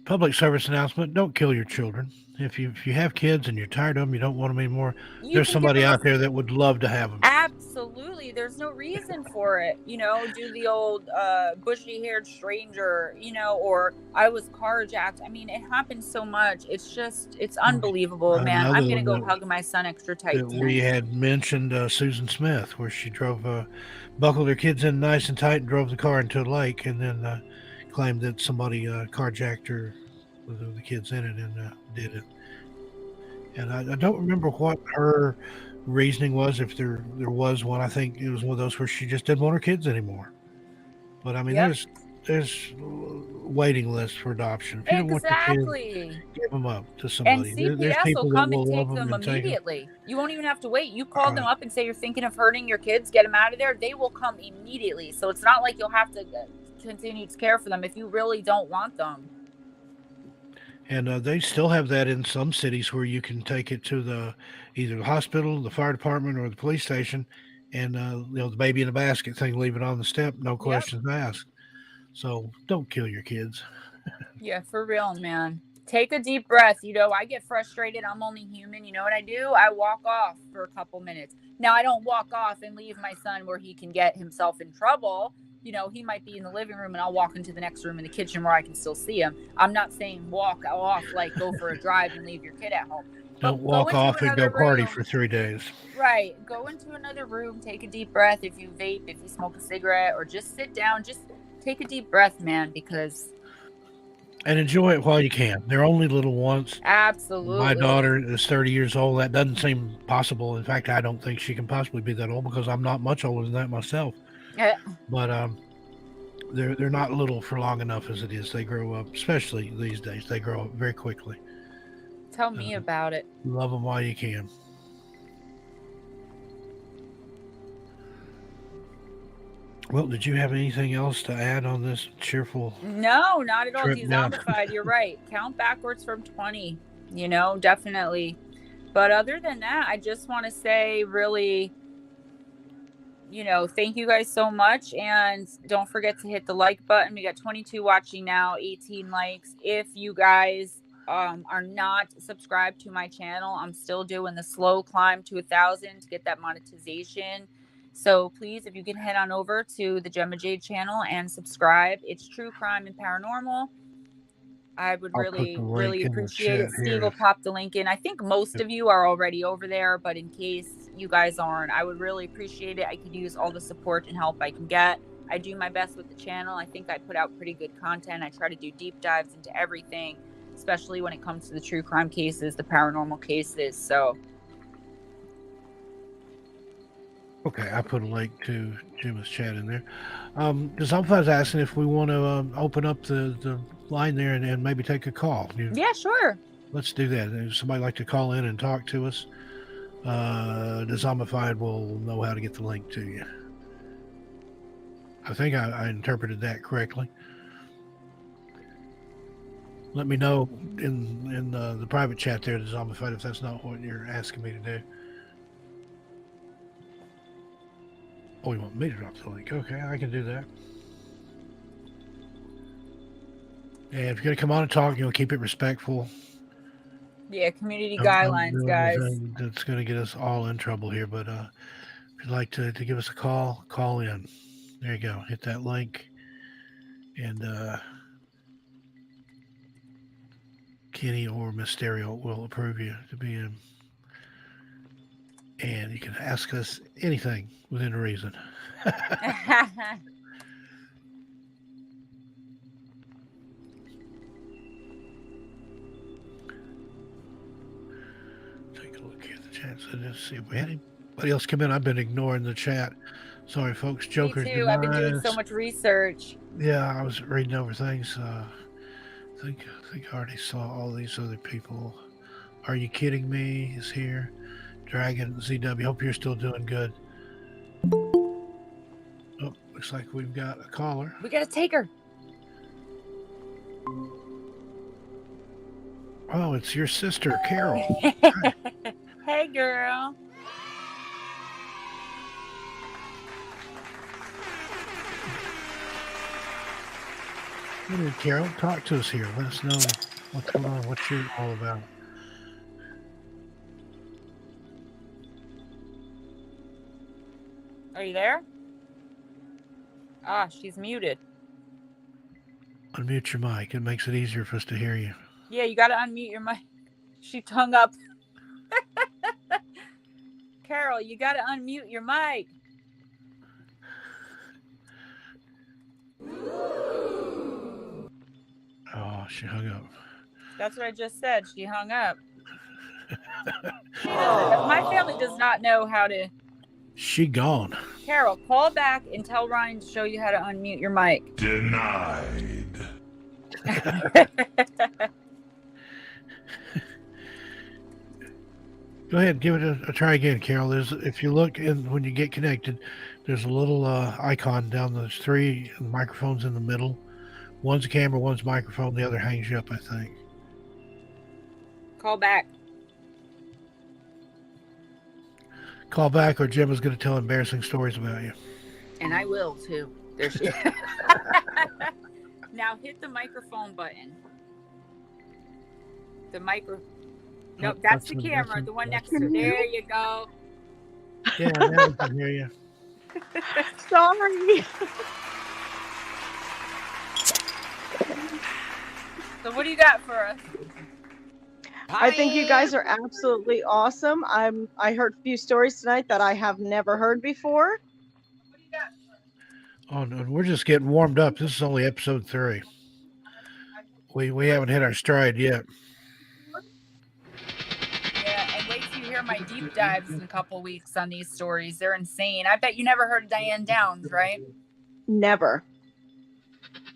public service announcement. Don't kill your children. If you have kids and you're tired of them, you don't want them anymore, there's somebody out there that would love to have them. Absolutely. absolutely. There's no reason for it. You know, do the old bushy-haired stranger, you know, or I was carjacked. I mean, it happens so much. It's unbelievable, man. Another I'm going to one go hug my son extra tight that we tonight. had mentioned, Susan Smith, where she buckled her kids in nice and tight and drove the car into a lake, and then claimed that somebody carjacked her with the kids in it, and did it. And I don't remember what her reasoning was, if there was one. I think it was one of those where she just didn't want her kids anymore. But I mean, Yep. there's waiting lists for adoption. If you don't want your kids, Exactly. give them up to And somebody. There's CPS will people that come and will love take them them and take them. immediately. You won't even have to wait. You call them up and say you're thinking of hurting your kids, get them out of there. They will come immediately. So it's not like you'll have to continue to care for them if you really don't want them. And they still have that in some cities where you can take it to either the hospital, the fire department, or the police station, and the baby in the basket thing, leave it on the step, no questions asked. So don't kill your kids. Yeah, for real, man. Take a deep breath. You know, I get frustrated. I'm only human. You know what I do? I walk off for a couple minutes. Now, I don't walk off and leave my son where he can get himself in trouble. You know, he might be in the living room and I'll walk into the next room in the kitchen where I can still see him. I'm not saying walk off, like go for a drive and leave your kid at home. Don't walk off and go party for 3 days. Right. Go into another room, take a deep breath. If you vape, if you smoke a cigarette, or just sit down, just take a deep breath, man, because... And enjoy it while you can. They're only little ones. Absolutely. My daughter is 30 years old. That doesn't seem possible. In fact, I don't think she can possibly be that old because I'm not much older than that myself. But they're not little for long enough as it is. They grow up, especially these days. They grow up very quickly. Tell me about it. Love them while you can. Well, did you have anything else to add on this cheerful? No, not at all. De-zombified. You're right. Count backwards from 20. You know, definitely. But other than that, I just want to say, really, you know, thank you guys so much. And don't forget to hit the like button. We got 22 watching now, 18 likes. If you guys are not subscribed to my channel, I'm still doing the slow climb to 1,000 to get that monetization. So please, if you can head on over to the Gemma Jade channel and subscribe. It's true crime and paranormal. I would really appreciate it. Steve will pop the link in. I think most of you are already over there, but in case you guys aren't, I would really appreciate it. I could use all the support and help I can get. I do my best with the channel. I think I put out pretty good content. I try to do deep dives into everything, especially when it comes to the true crime cases, the paranormal cases. So. Okay, I put a link to Gemma's chat in there. Because I was asking if we want to open up the line there and maybe take a call. Yeah, sure. Let's do that. If somebody like to call in and talk to us, the Zombified will know how to get the link to you. I think I interpreted that correctly. Let me know in the private chat there, the Zombified, if that's not what you're asking me to do. Oh, you want me to drop the link? Okay, I can do that. And if you're going to come on and talk, keep it respectful. Yeah, community guidelines, guys. That's going to get us all in trouble here. But if you'd like to give us a call, call in. There you go. Hit that link. And Kenny or Mysterio will approve you to be in. And you can ask us anything within reason. Take a look here at the chat. So let's see if we had anybody else come in. I've been ignoring the chat. Sorry, folks. Joker's Me too. I've been doing so much research. Yeah, I was reading over things. I think I already saw all these other people. Are You Kidding Me is here. Dragon ZW, hope you're still doing good. Oh, looks like we've got a caller. We got to take her. Oh, it's your sister, Carol. Hey, girl. Hey, Carol, talk to us here. Let us know what's going on, what you're all about. Are you there? Ah, she's muted. Unmute your mic. It makes it easier for us to hear you. Yeah, you got to unmute your mic. She hung up. Carol, you got to unmute your mic. Oh, she hung up. That's what I just said. She hung up. My family does not know how to. She gone. Carol, call back and tell Ryan to show you how to unmute your mic. Denied. Go ahead, give it a try again, Carol. If you look in when you get connected, there's a little icon down. There's 3 microphones in the middle. One's a camera, one's microphone. The other hangs you up, I think. Call back. Call back, or Gemma's going to tell embarrassing stories about you. And I will too. There she is. Now hit the microphone button. The micro. Nope, that's the camera. The one next to. There you go. Yeah, now we can hear you. Sorry. So what do you got for us? I think you guys are absolutely awesome. I heard a few stories tonight that I have never heard before. Oh, no, we're just getting warmed up. This is only episode 3. We haven't hit our stride yet. Yeah, and wait till you hear my deep dives in a couple weeks on these stories. They're insane. I bet you never heard of Diane Downs, right? Never.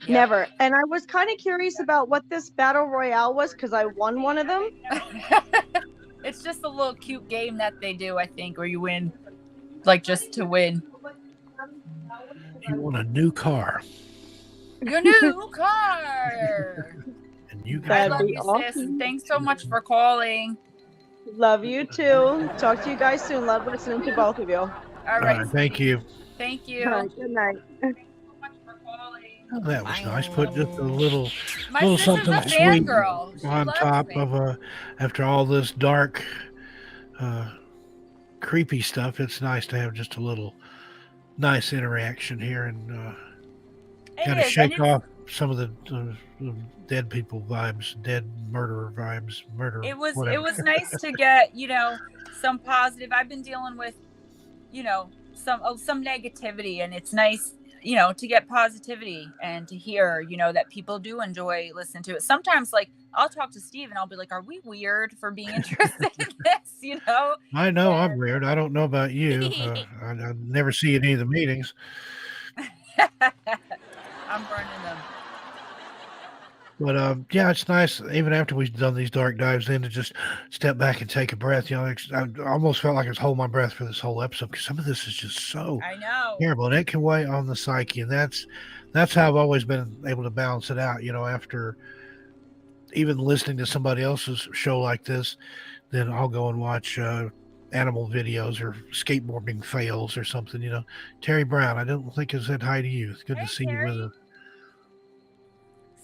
Yeah. Never. And I was kind of curious about what this battle royale was because I won one of them. It's just a little cute game that they do, I think, where you win, like just to win. You want a new car. Your new car. And you I got love you, sis. Thanks so much for calling. Love you too. Talk to you guys soon. Love listening to both of you. All right. thank you. Thank you. All right, good night. Thanks so much for calling. Oh, that was nice. Put just a little My little sister's something a sweet fangirl. She on loves top me. of after all this dark creepy stuff. It's nice to have just a little nice interaction here and It kind of is, shake and it's- off some of the dead people vibes, dead murderer vibes, It was whatever. nice to get, some positive. I've been dealing with, some negativity, and it's nice, to get positivity and to hear, that people do enjoy listening to it. Sometimes, like, I'll talk to Steve and I'll be like, "Are we weird for being interested in this?" I know I'm weird. I don't know about you. I never see you at any of the meetings. I'm burning them. But yeah, it's nice even after we've done these dark dives then to just step back and take a breath. I almost felt like I was holding my breath for this whole episode because some of this is just so I know. terrible and it can weigh on the psyche. And that's how I've always been able to balance it out. After even listening to somebody else's show like this, then I'll go and watch animal videos or skateboarding fails or something. Terry Brown, I don't think I said hi to you. It's good to see Terry. you with us.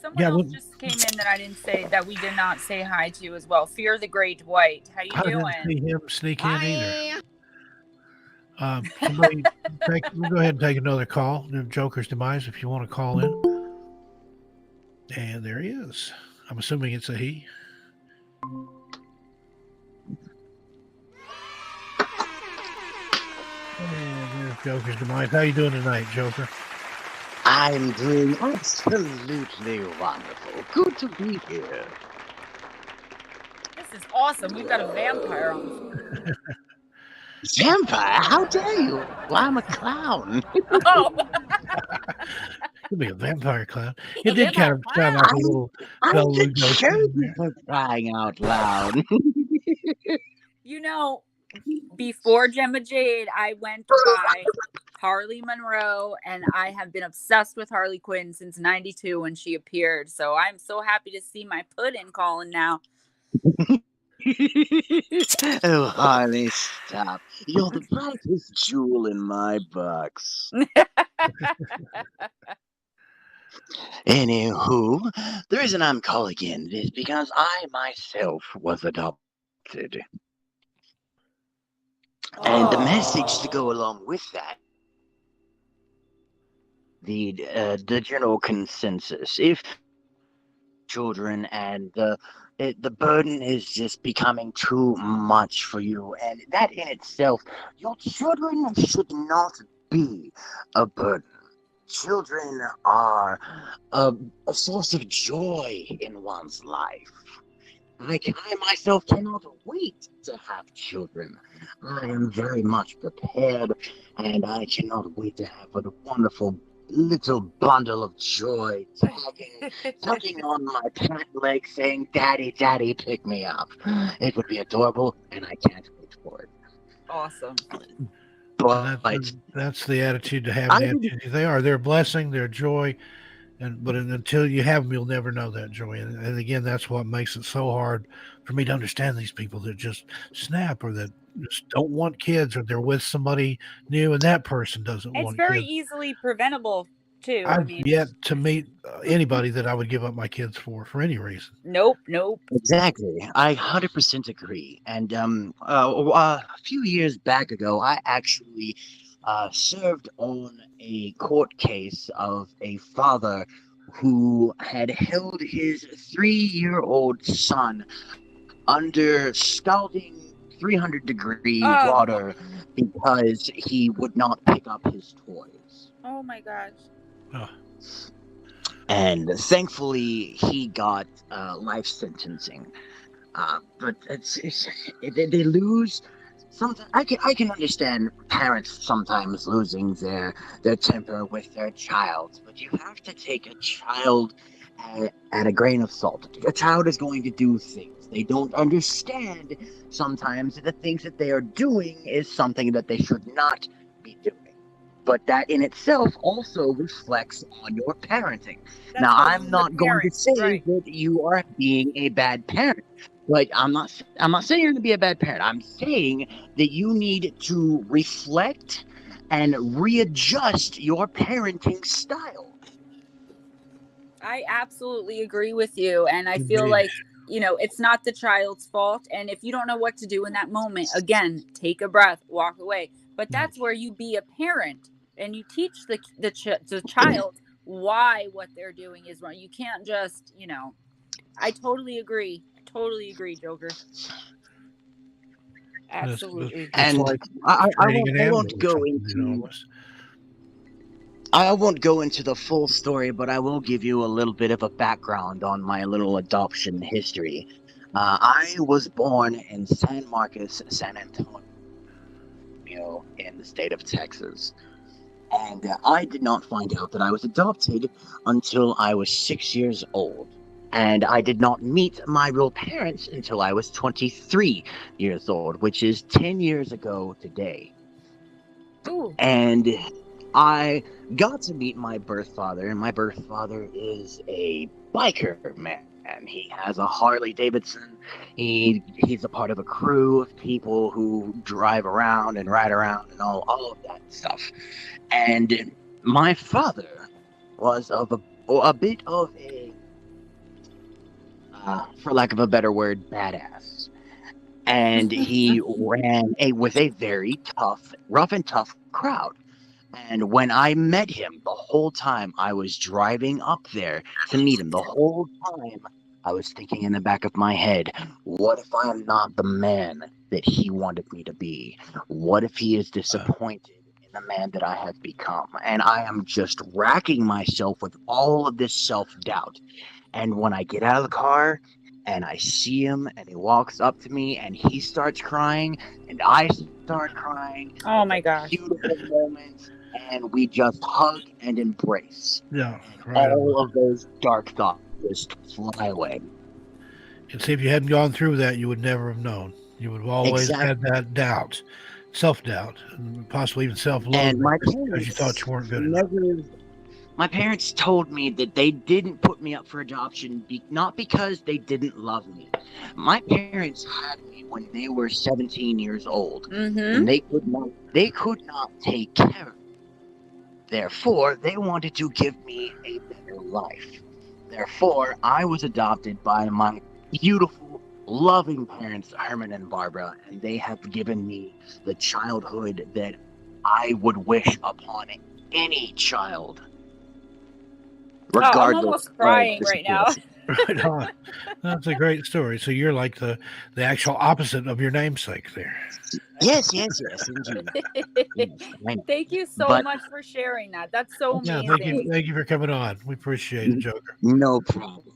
Someone else just came in that I didn't say, that we did not say hi to as well. Fear the Great White. How you doing? I didn't see him sneak in either. Somebody, we'll go ahead and take another call. The Joker's Demise, if you want to call in. And there he is. I'm assuming it's a he. And there's Joker's Demise. How you doing tonight, Joker? I'm doing absolutely wonderful. Good to be here. This is awesome. We've got a vampire on the phone. Vampire? How dare you? Well, I'm a clown. Oh. Could be a vampire clown. It did kind of sound like a little I'm Bela the Lugosi. Joker for crying out loud. Before Gemma Jade, I went by Harley Monroe, and I have been obsessed with Harley Quinn since '92 when she appeared. So I'm so happy to see my puddin' calling now. Oh, Harley, stop. You're the brightest jewel in my box. Anywho, the reason I'm calling in is because I myself was adopted. And the message to go along with that the general consensus. If children and the burden is just becoming too much for you, and that in itself, your children should not be a burden. Children are a source of joy in one's life. I myself cannot wait to have children. I am very much prepared, and I cannot wait to have a wonderful little bundle of joy tugging on my pant leg saying, Daddy, Daddy, pick me up. It would be adorable, and I can't wait for it. Awesome. But That's the attitude to have. I The didn't attitude. They're a blessing, they're joy, but until you have them, you'll never know that joy. And again, that's what makes it so hard for me to understand these people that just snap or that just don't want kids, or they're with somebody new and that person doesn't It's want very kids. easily preventable too. I I've mean, yet to meet anybody that I would give up my kids for any reason. nope. Exactly. I 100% agree. And a few years back ago, I actually served on a court case of a father who had held his 3-year-old son under scalding 300-degree Oh, water because he would not pick up his toys. oh my gosh. Oh, And thankfully, he got life sentencing. But they lose. Sometimes I can understand parents sometimes losing their temper with their child, but you have to take a child at a grain of salt. A child is going to do things they don't understand. Sometimes the things that they are doing is something that they should not be doing. But that in itself also reflects on your parenting. That's Now, how I'm you not going to parent, say right. that you are being a bad parent. Like, I'm not saying you're going to be a bad parent. I'm saying that you need to reflect and readjust your parenting style. I absolutely agree with you. And I feel Agreed. like, it's not the child's fault. And if you don't know what to do in that moment, again, take a breath, walk away. But that's where you be a parent and you teach the child why what they're doing is wrong. You can't just, I totally agree. Totally agree, Joker. Absolutely. It's And like I training an animal won't or go something, into I won't go into the full story, but I will give you a little bit of a background on my little adoption history. I was born in San Marcos, San Antonio, in the state of Texas. And I did not find out that I was adopted until I was 6 years old. And I did not meet my real parents until I was 23 years old, which is 10 years ago today. Ooh. And I got to meet my birth father, and my birth father is a biker man. He has a Harley Davidson. He's a part of a crew of people who drive around and ride around and all of that stuff. And my father was of a bit of a, for lack of a better word, badass. And he ran with a very rough and tough crowd. And when I met him, the whole time I was driving up there to meet him, the whole time I was thinking in the back of my head, what if I am not the man that he wanted me to be? What if he is disappointed in the man that I have become? And I am just racking myself with all of this self-doubt. And when I get out of the car and I see him and he walks up to me and he starts crying and I start crying. Oh my gosh. Beautiful moment. And we just hug and embrace. Yeah, and right. all of those dark thoughts just fly away. And see, if you hadn't gone through that, you would never have known. You would have always had that doubt, self-doubt, and possibly even self-love because you thought you weren't good enough. My parents told me that they didn't put me up for adoption not because they didn't love me. My parents had me when they were 17 years old, and they could not take care of me. Therefore, they wanted to give me a better life. Therefore, I was adopted by my beautiful, loving parents, Herman and Barbara, and they have given me the childhood that I would wish upon any child regardless. I'm almost crying of the right now. situation. Right on. That's a great story. So you're like the actual opposite of your namesake there. Yes, indeed. Yes, I know. Thank you so But much for sharing that. That's so Yeah, amazing. thank you for coming on. We appreciate it, Joker. no problem.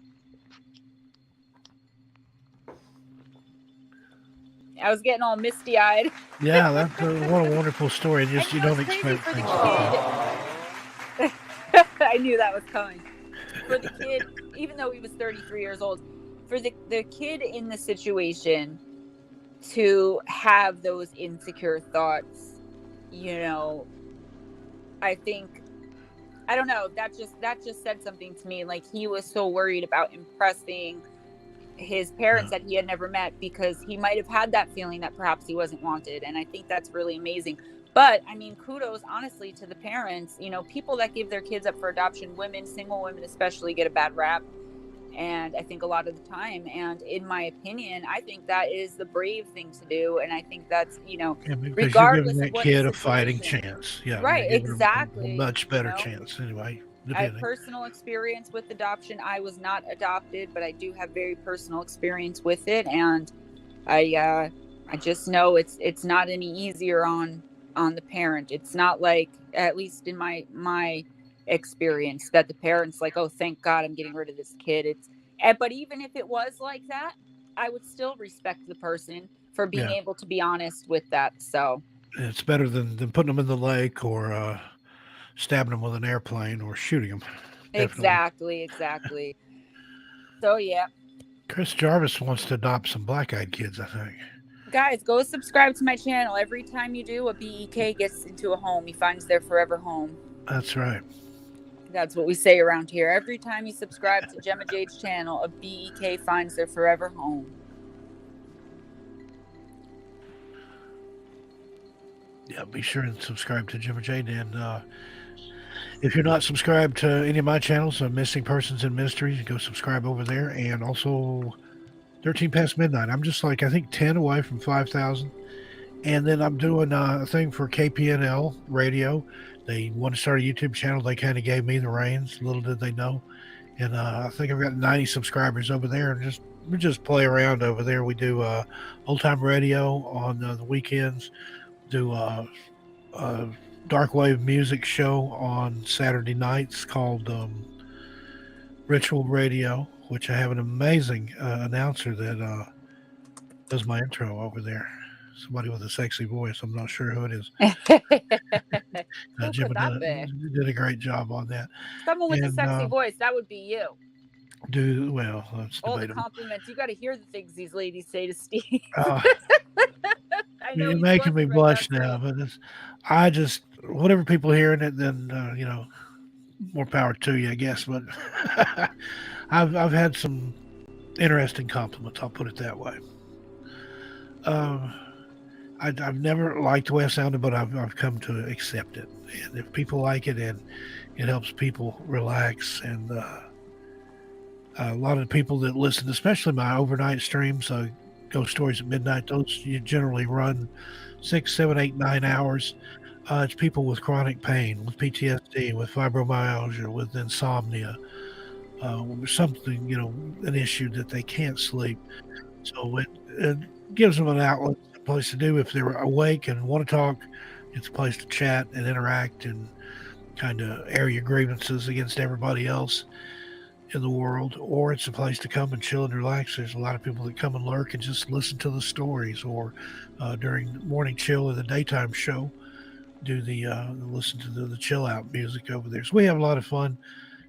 I was getting all misty eyed. Yeah, that's what a wonderful story. And Just you you know, don't it's crazy expect for the things. kid. I knew that was coming. For the kid, even though he was 33 years old, for the kid in the situation to have those insecure thoughts, you know, I think, I don't know, that just said something to me. Like, he was so worried about impressing his parents that he had never met, because he might have had that feeling that perhaps he wasn't wanted. And I think that's really amazing. But I mean, kudos honestly to the parents. You know, people that give their kids up for adoption, women, single women especially, get a bad rap. And I think a lot of the time, and in my opinion, I think that is the brave thing to do. And I think that's, you know, Yeah, because regardless you're of giving that what kid the a fighting situation. chance. Yeah, Right, you're giving them a exactly. much better You know? chance anyway. I have Depending. personal experience with adoption. I was not adopted, but I do have very personal experience with it, and I just know it's not any easier on the parent. It's not like, at least in my experience, that the parent's like, oh, thank God I'm getting rid of this kid. But even if it was like that, I would still respect the person for being Yeah, able to be honest with that. So it's better than putting them in the lake or stabbing them with an airplane or shooting them. Definitely. exactly. So yeah. Chris Jarvis wants to adopt some black-eyed kids, I think. Guys, go subscribe to my channel. Every time you do, a BEK gets into a home. He finds their forever home. That's right. That's what we say around here. Every time you subscribe to Gemma Jade's channel, a BEK finds their forever home. Yeah, be sure and subscribe to Gemma Jade. And if you're not subscribed to any of my channels, Missing Persons and Mysteries, go subscribe over there. And also 13 Past Midnight. I'm just like, I think 10 away from 5,000. And then I'm doing a thing for KPNL radio. They want to start a YouTube channel. They kind of gave me the reins. Little did they know. And I think I've got 90 subscribers over there. And we just play around over there. We do old time radio on the weekends. Do a dark wave music show on Saturday nights called Ritual Radio, which I have an amazing announcer that does my intro over there. Somebody with a sexy voice. I'm not sure who it is. Who Gemma could that be? did a great job on that. Someone with a sexy voice. That would be you. Well, that's All the debatable. compliments. You got to hear the things these ladies say to Steve. I know You're he's making me blushing blush right now, but I just, whatever people hearing it, then more power to you, I guess. But I've had some interesting compliments. I'll put it that way. I've never liked the way I sounded, but I've come to accept it. And if people like it, and it helps people relax, and a lot of the people that listen, especially my overnight streams, Ghost Stories at Midnight, those you generally run 6, 7, 8, 9 hours. It's people with chronic pain, with PTSD, with fibromyalgia, with insomnia, something, an issue that they can't sleep. So it gives them an outlet, a place to do. If they're awake and want to talk, it's a place to chat and interact and kind of air your grievances against everybody else in the world. Or it's a place to come and chill and relax. There's a lot of people that come and lurk and just listen to the stories, or during morning chill or the daytime show, do the listen to the chill out music over there. So we have a lot of fun.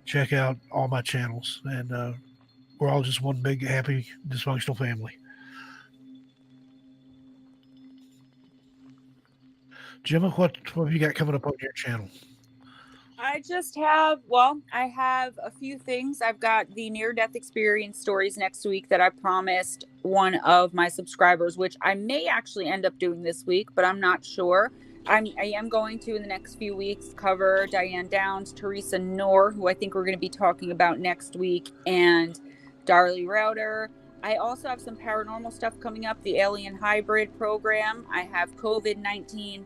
Check out all my channels, and we're all just one big happy dysfunctional family. Gemma, what have you got coming up on your channel? I have a few things. I've got the near-death experience stories next week that I promised one of my subscribers, which I may actually end up doing this week, but I'm not sure. I am going to, in the next few weeks, cover Diane Downs, Teresa Knorr, who I think we're going to be talking about next week, and Darlie Routier. I also have some paranormal stuff coming up, the Alien Hybrid program. I have COVID-19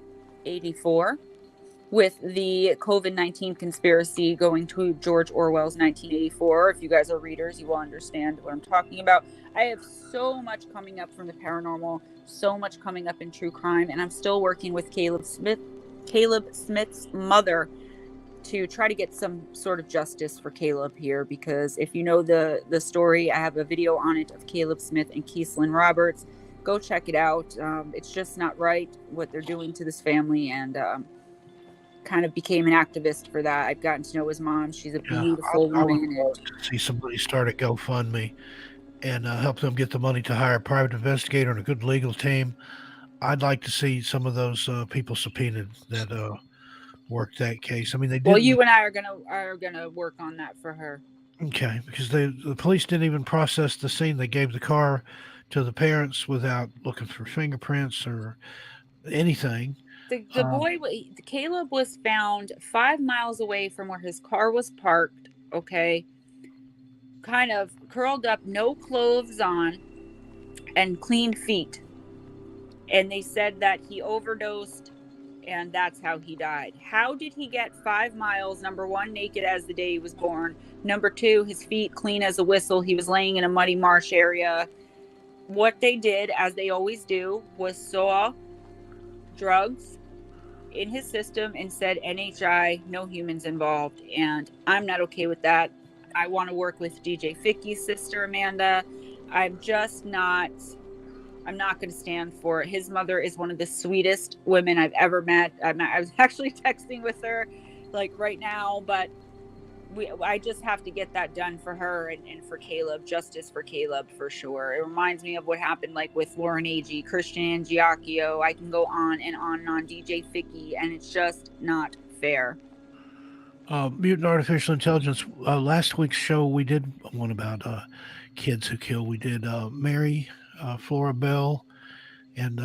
84. with the COVID-19 conspiracy going to George Orwell's 1984. If you guys are readers, you will understand what I'm talking about. I have so much coming up from the paranormal, so much coming up in true crime, and I'm still working with Caleb Smith's mother to try to get some sort of justice for Caleb here, because if you know the story, I have a video on it of Caleb Smith and Keeslyn Roberts. Go check it out. It's just not right what they're doing to this family, and kind of became an activist for that. I've gotten to know his mom. She's a beautiful woman. I would love to see somebody start a GoFundMe and help them get the money to hire a private investigator and a good legal team. I'd like to see some of those people subpoenaed that worked that case. I mean, they did. Well, you and I are gonna work on that for her. Okay, because the police didn't even process the scene. They gave the car to the parents without looking for fingerprints or anything. The boy, Caleb, was found 5 miles away from where his car was parked. Okay, kind of curled up, no clothes on, and clean feet. And they said that he overdosed, and that's how he died. How did he get 5 miles? Number one, naked as the day he was born. Number two, his feet clean as a whistle. He was laying in a muddy marsh area. What they did, as they always do, was saw drugs in his system and said NHI, no humans involved. And I'm not okay with that. I want to work with DJ Ficky's sister, Amanda. I'm not going to stand for it. His mother is one of the sweetest women I've ever met. I was actually texting with her like right now, but I just have to get that done for her and for Caleb. Justice for Caleb for sure. It reminds me of what happened like with Lauren Agee, Christian Giacchio. I can go on and on and on. DJ Ficky, and it's just not fair. Mutant Artificial Intelligence. Last week's show, we did one about kids who kill. We did Mary, Flora Bell, and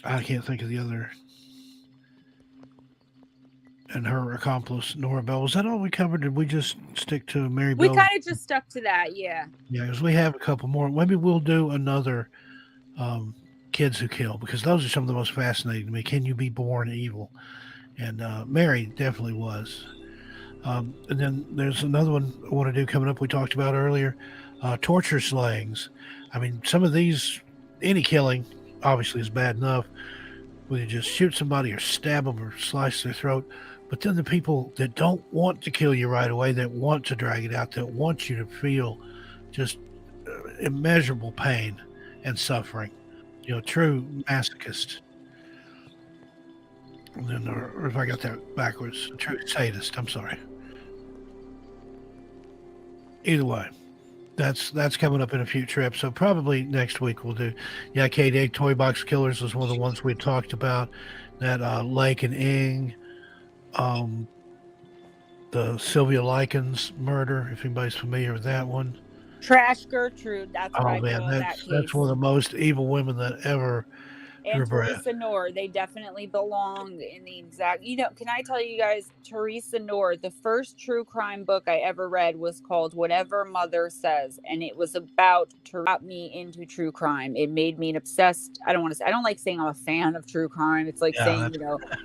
I can't think of the other, and her accomplice, Nora Bell. Was that all we covered? Did we just stick to Mary Bell? We kind of just stuck to that, yeah. Yeah, because we have a couple more. Maybe we'll do another kids who kill, because those are some of the most fascinating to me. Can you be born evil? And Mary definitely was. And then there's another one I want to do coming up we talked about earlier, torture slayings. I mean, some of these, any killing obviously is bad enough, where you just shoot somebody or stab them or slice their throat. But then the people that don't want to kill you right away, that want to drag it out, that want you to feel just immeasurable pain and suffering, true masochist. And then, or if I got that backwards, true sadist, I'm sorry. Either way, that's coming up in a future episode. Probably next week we'll do. Yeah, K-Day Toy Box Killers was one of the ones we talked about. That Lake and Ing, the Sylvia Likens murder, if anybody's familiar with that one. Trash Gertrude, that's what I call that case. That's one of the most evil women that ever. And Teresa Noor, they definitely belong in the exact. Can I tell you guys, Teresa Noor, the first true crime book I ever read was called Whatever Mother Says, and it was about to got me into true crime. It made me an obsessed. I don't like saying I'm a fan of true crime. It's like saying,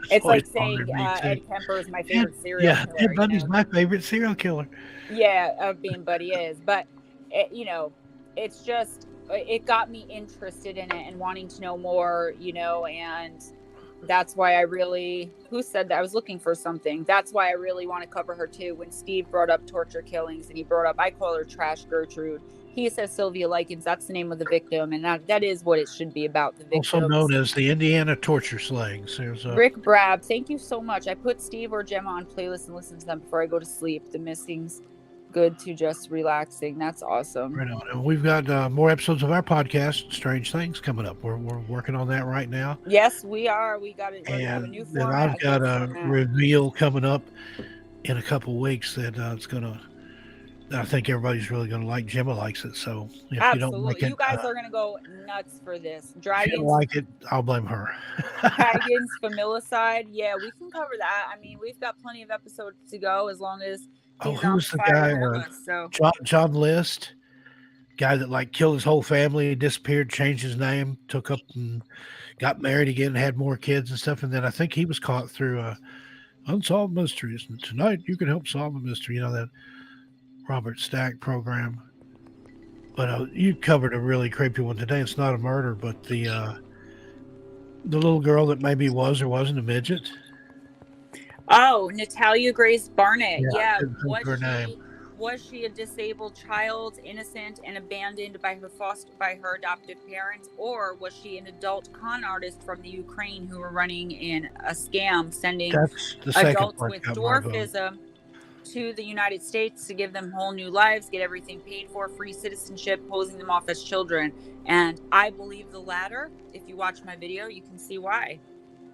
it's like saying Ed Kemper is my favorite serial killer. Ed Bundy's my favorite serial killer. Yeah, Bean Buddy is, but it's just. It got me interested in it and wanting to know more, and that's why I really, who said that? I was looking for something. That's why I really want to cover her too. When Steve brought up torture killings and he brought up, I call her Trash Gertrude. He says Sylvia Likens, that's the name of the victim. And that is what it should be about, the victim. Also known as the Indiana torture slayings. Rick Brab, thank you so much. I put Steve or Gemma on playlists and listen to them before I go to sleep. The missings. Good to just relaxing. That's awesome. Right on. And we've got more episodes of our podcast, Strange Things, coming up. We're working on that right now. Yes, we are. We got a new format. And I've got a reveal coming up in a couple of weeks that I think everybody's really gonna like. Gemma likes it, so if absolutely, you don't like it, you guys are gonna go nuts for this. Dragons, if you don't like it, I'll blame her. Dragons, familicide, yeah, we can cover that. I mean, we've got plenty of episodes to go as long as. Who's the guy? John List, guy that killed his whole family, disappeared, changed his name, took up and got married again, had more kids and stuff. And then I think he was caught through Unsolved Mysteries. And tonight you can help solve a mystery. You know, that Robert Stack program. But you covered a really creepy one today. It's not a murder, but the little girl that maybe was or wasn't a midget. Oh, Natalia Grace Barnett. Yeah, I Yeah. couldn't think of her name. Was she a disabled child, innocent and abandoned by her adoptive parents, or was she an adult con artist from the Ukraine who were running in a scam, sending adults with dwarfism to the United States to give them whole new lives, get everything paid for, free citizenship, posing them off as children? And I believe the latter. If you watch my video, you can see why.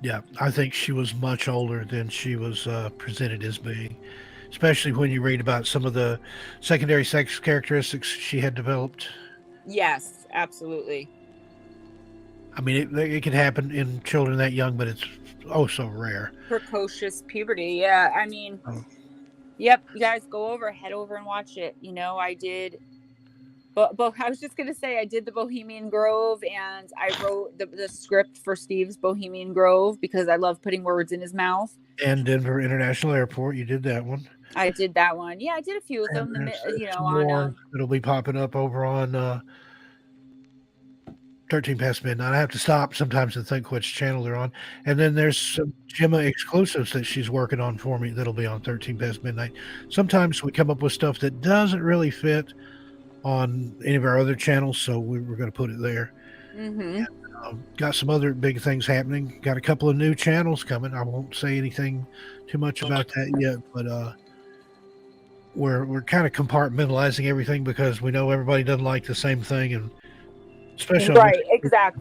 Yeah, I think she was much older than she was presented as being, especially when you read about some of the secondary sex characteristics she had developed. Yes, absolutely. I mean, it can happen in children that young, but it's oh so rare. Precocious puberty. Yeah, I mean, yep. You guys head over and watch it. You know, I did. But I was just going to say, I did the Bohemian Grove, and I wrote the script for Steve's Bohemian Grove because I love putting words in his mouth. And Denver International Airport, you did that one. I did that one. Yeah, I did a few of them. It'll be popping up over on 13 past midnight. I have to stop sometimes and think which channel they're on. And then there's some Gemma exclusives that she's working on for me that'll be on 13 past midnight. Sometimes we come up with stuff that doesn't really fit on any of our other channels, so we're going to put it there. Mm-hmm. And, got some other big things happening. Got a couple of new channels coming. I won't say anything too much about that yet, but we're kind of compartmentalizing everything because we know everybody doesn't like the same thing, and especially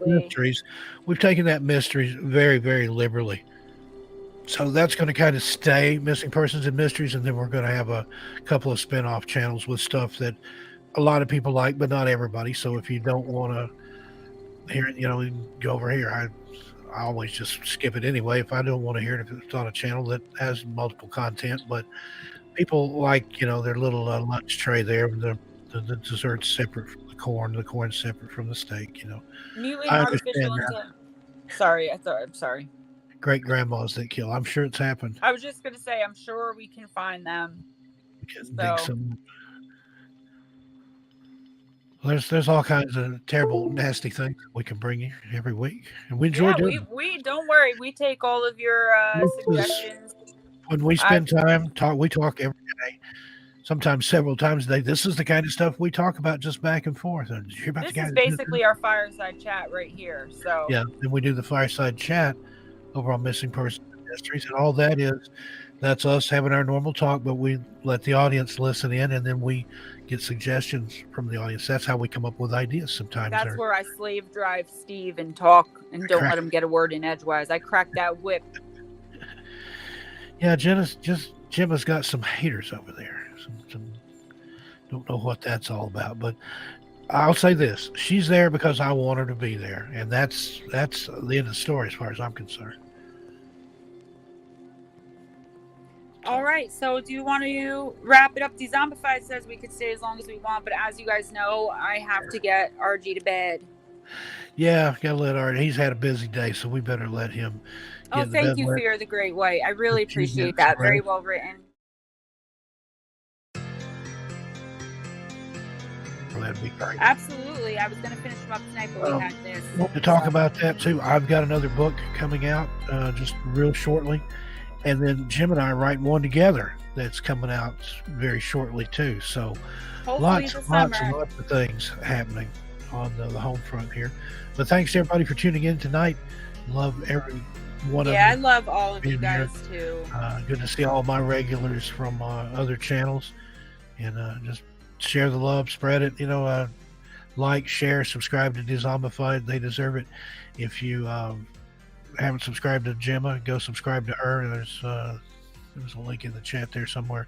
mysteries. We've taken that mysteries very, very liberally. So that's going to kind of stay Missing Persons and Mysteries, and then we're going to have a couple of spin-off channels with stuff that a lot of people like, but not everybody. So if you don't want to hear it, you know, go over here. I always just skip it anyway if I don't want to hear it, if it's on a channel that has multiple content. But people like, you know, their little lunch tray there, the dessert's separate from the corn's separate from the steak, you know. Mutant artificial Sorry, I'm sorry. Great grandmas that kill. I'm sure it's happened. I was just going to say, I'm sure we can find them. There's all kinds of terrible, nasty things we can bring you every week, and we enjoy doing it. We don't worry. We take all of your suggestions. When we spend time we talk every day, sometimes several times a day. This is the kind of stuff we talk about just back and forth. And this is basically our fireside chat right here. So yeah, then we do the fireside chat over on Missing Persons and Mysteries, and all that's us having our normal talk, but we let the audience listen in, and then we get suggestions from the audience. That's how we come up with ideas sometimes. That's where I slave drive Steve and talk and don't let him get a word in edgewise. I crack that whip. Yeah, Gemma's got some haters over there. Some don't know what that's all about, but I'll say this: she's there because I want her to be there, and that's the end of the story as far as I'm concerned. All right, so do you want to wrap it up? The Zombified says we could stay as long as we want, but as you guys know, I have to get RG to bed. Yeah, gotta let RG. He's had a busy day, so we better let him. Oh, thank you, Fear the Great White. I really appreciate that. Very well written. Well, that'd be great. Absolutely. I was going to finish them up tonight, but we had this. Want to talk about that too? I've got another book coming out just real shortly. And then Jim and I are writing one together that's coming out very shortly too. So lots of things happening on the home front here. But thanks to everybody for tuning in tonight. Love every one of you. Yeah, I love all of you guys too. Good to see all my regulars from other channels. And just share the love, spread it. You know, like, share, subscribe to Zombified. They deserve it. If you haven't subscribed to Gemma, go subscribe to her. There's a link in the chat there somewhere.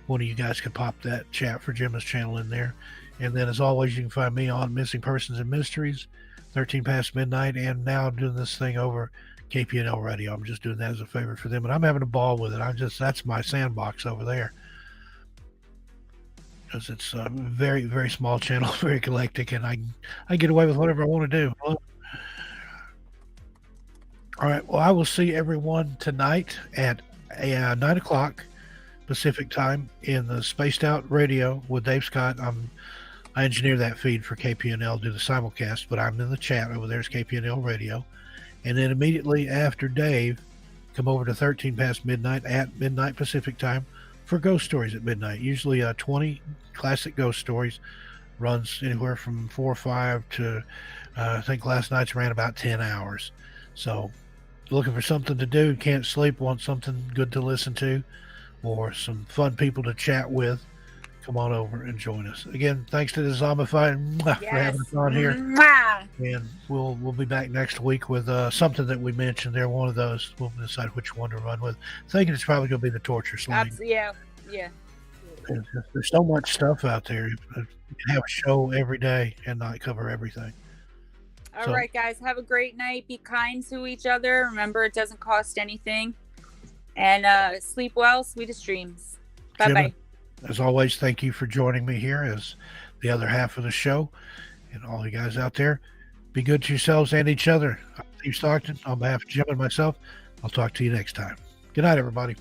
One of you guys could pop that chat for Gemma's channel in there. And then as always, you can find me on Missing Persons and Mysteries, 13 past midnight, and now doing this thing over KPNL Radio. I'm just doing that as a favor for them, and I'm having a ball with it. That's my sandbox over there, because it's a very, very small channel, very eclectic, and I get away with whatever I want to do. All right. Well, I will see everyone tonight at 9 o'clock Pacific time in the Spaced Out Radio with Dave Scott. I engineer that feed for KPNL, do the simulcast, but I'm in the chat over there as KPNL Radio. And then immediately after Dave, come over to 13 past midnight at midnight Pacific time for Ghost Stories at midnight. Usually 20 classic ghost stories. Runs anywhere from 4 or 5 to I think last night's ran about 10 hours. So looking for something to do, can't sleep, want something good to listen to, or some fun people to chat with, come on over and join us. Again, thanks to the Zombified for having us on here. And we'll be back next week with something that we mentioned there. One of those. We'll decide which one to run with. Thinking it's probably going to be the torture sling. Yeah. There's so much stuff out there. You can have a show every day and not cover everything. All right, guys. Have a great night. Be kind to each other. Remember, it doesn't cost anything. And sleep well. Sweetest dreams. Bye-bye. As always, thank you for joining me here as the other half of the show. And all you guys out there, be good to yourselves and each other. I'm Steve Stockton on behalf of Jim and myself. I'll talk to you next time. Good night, everybody.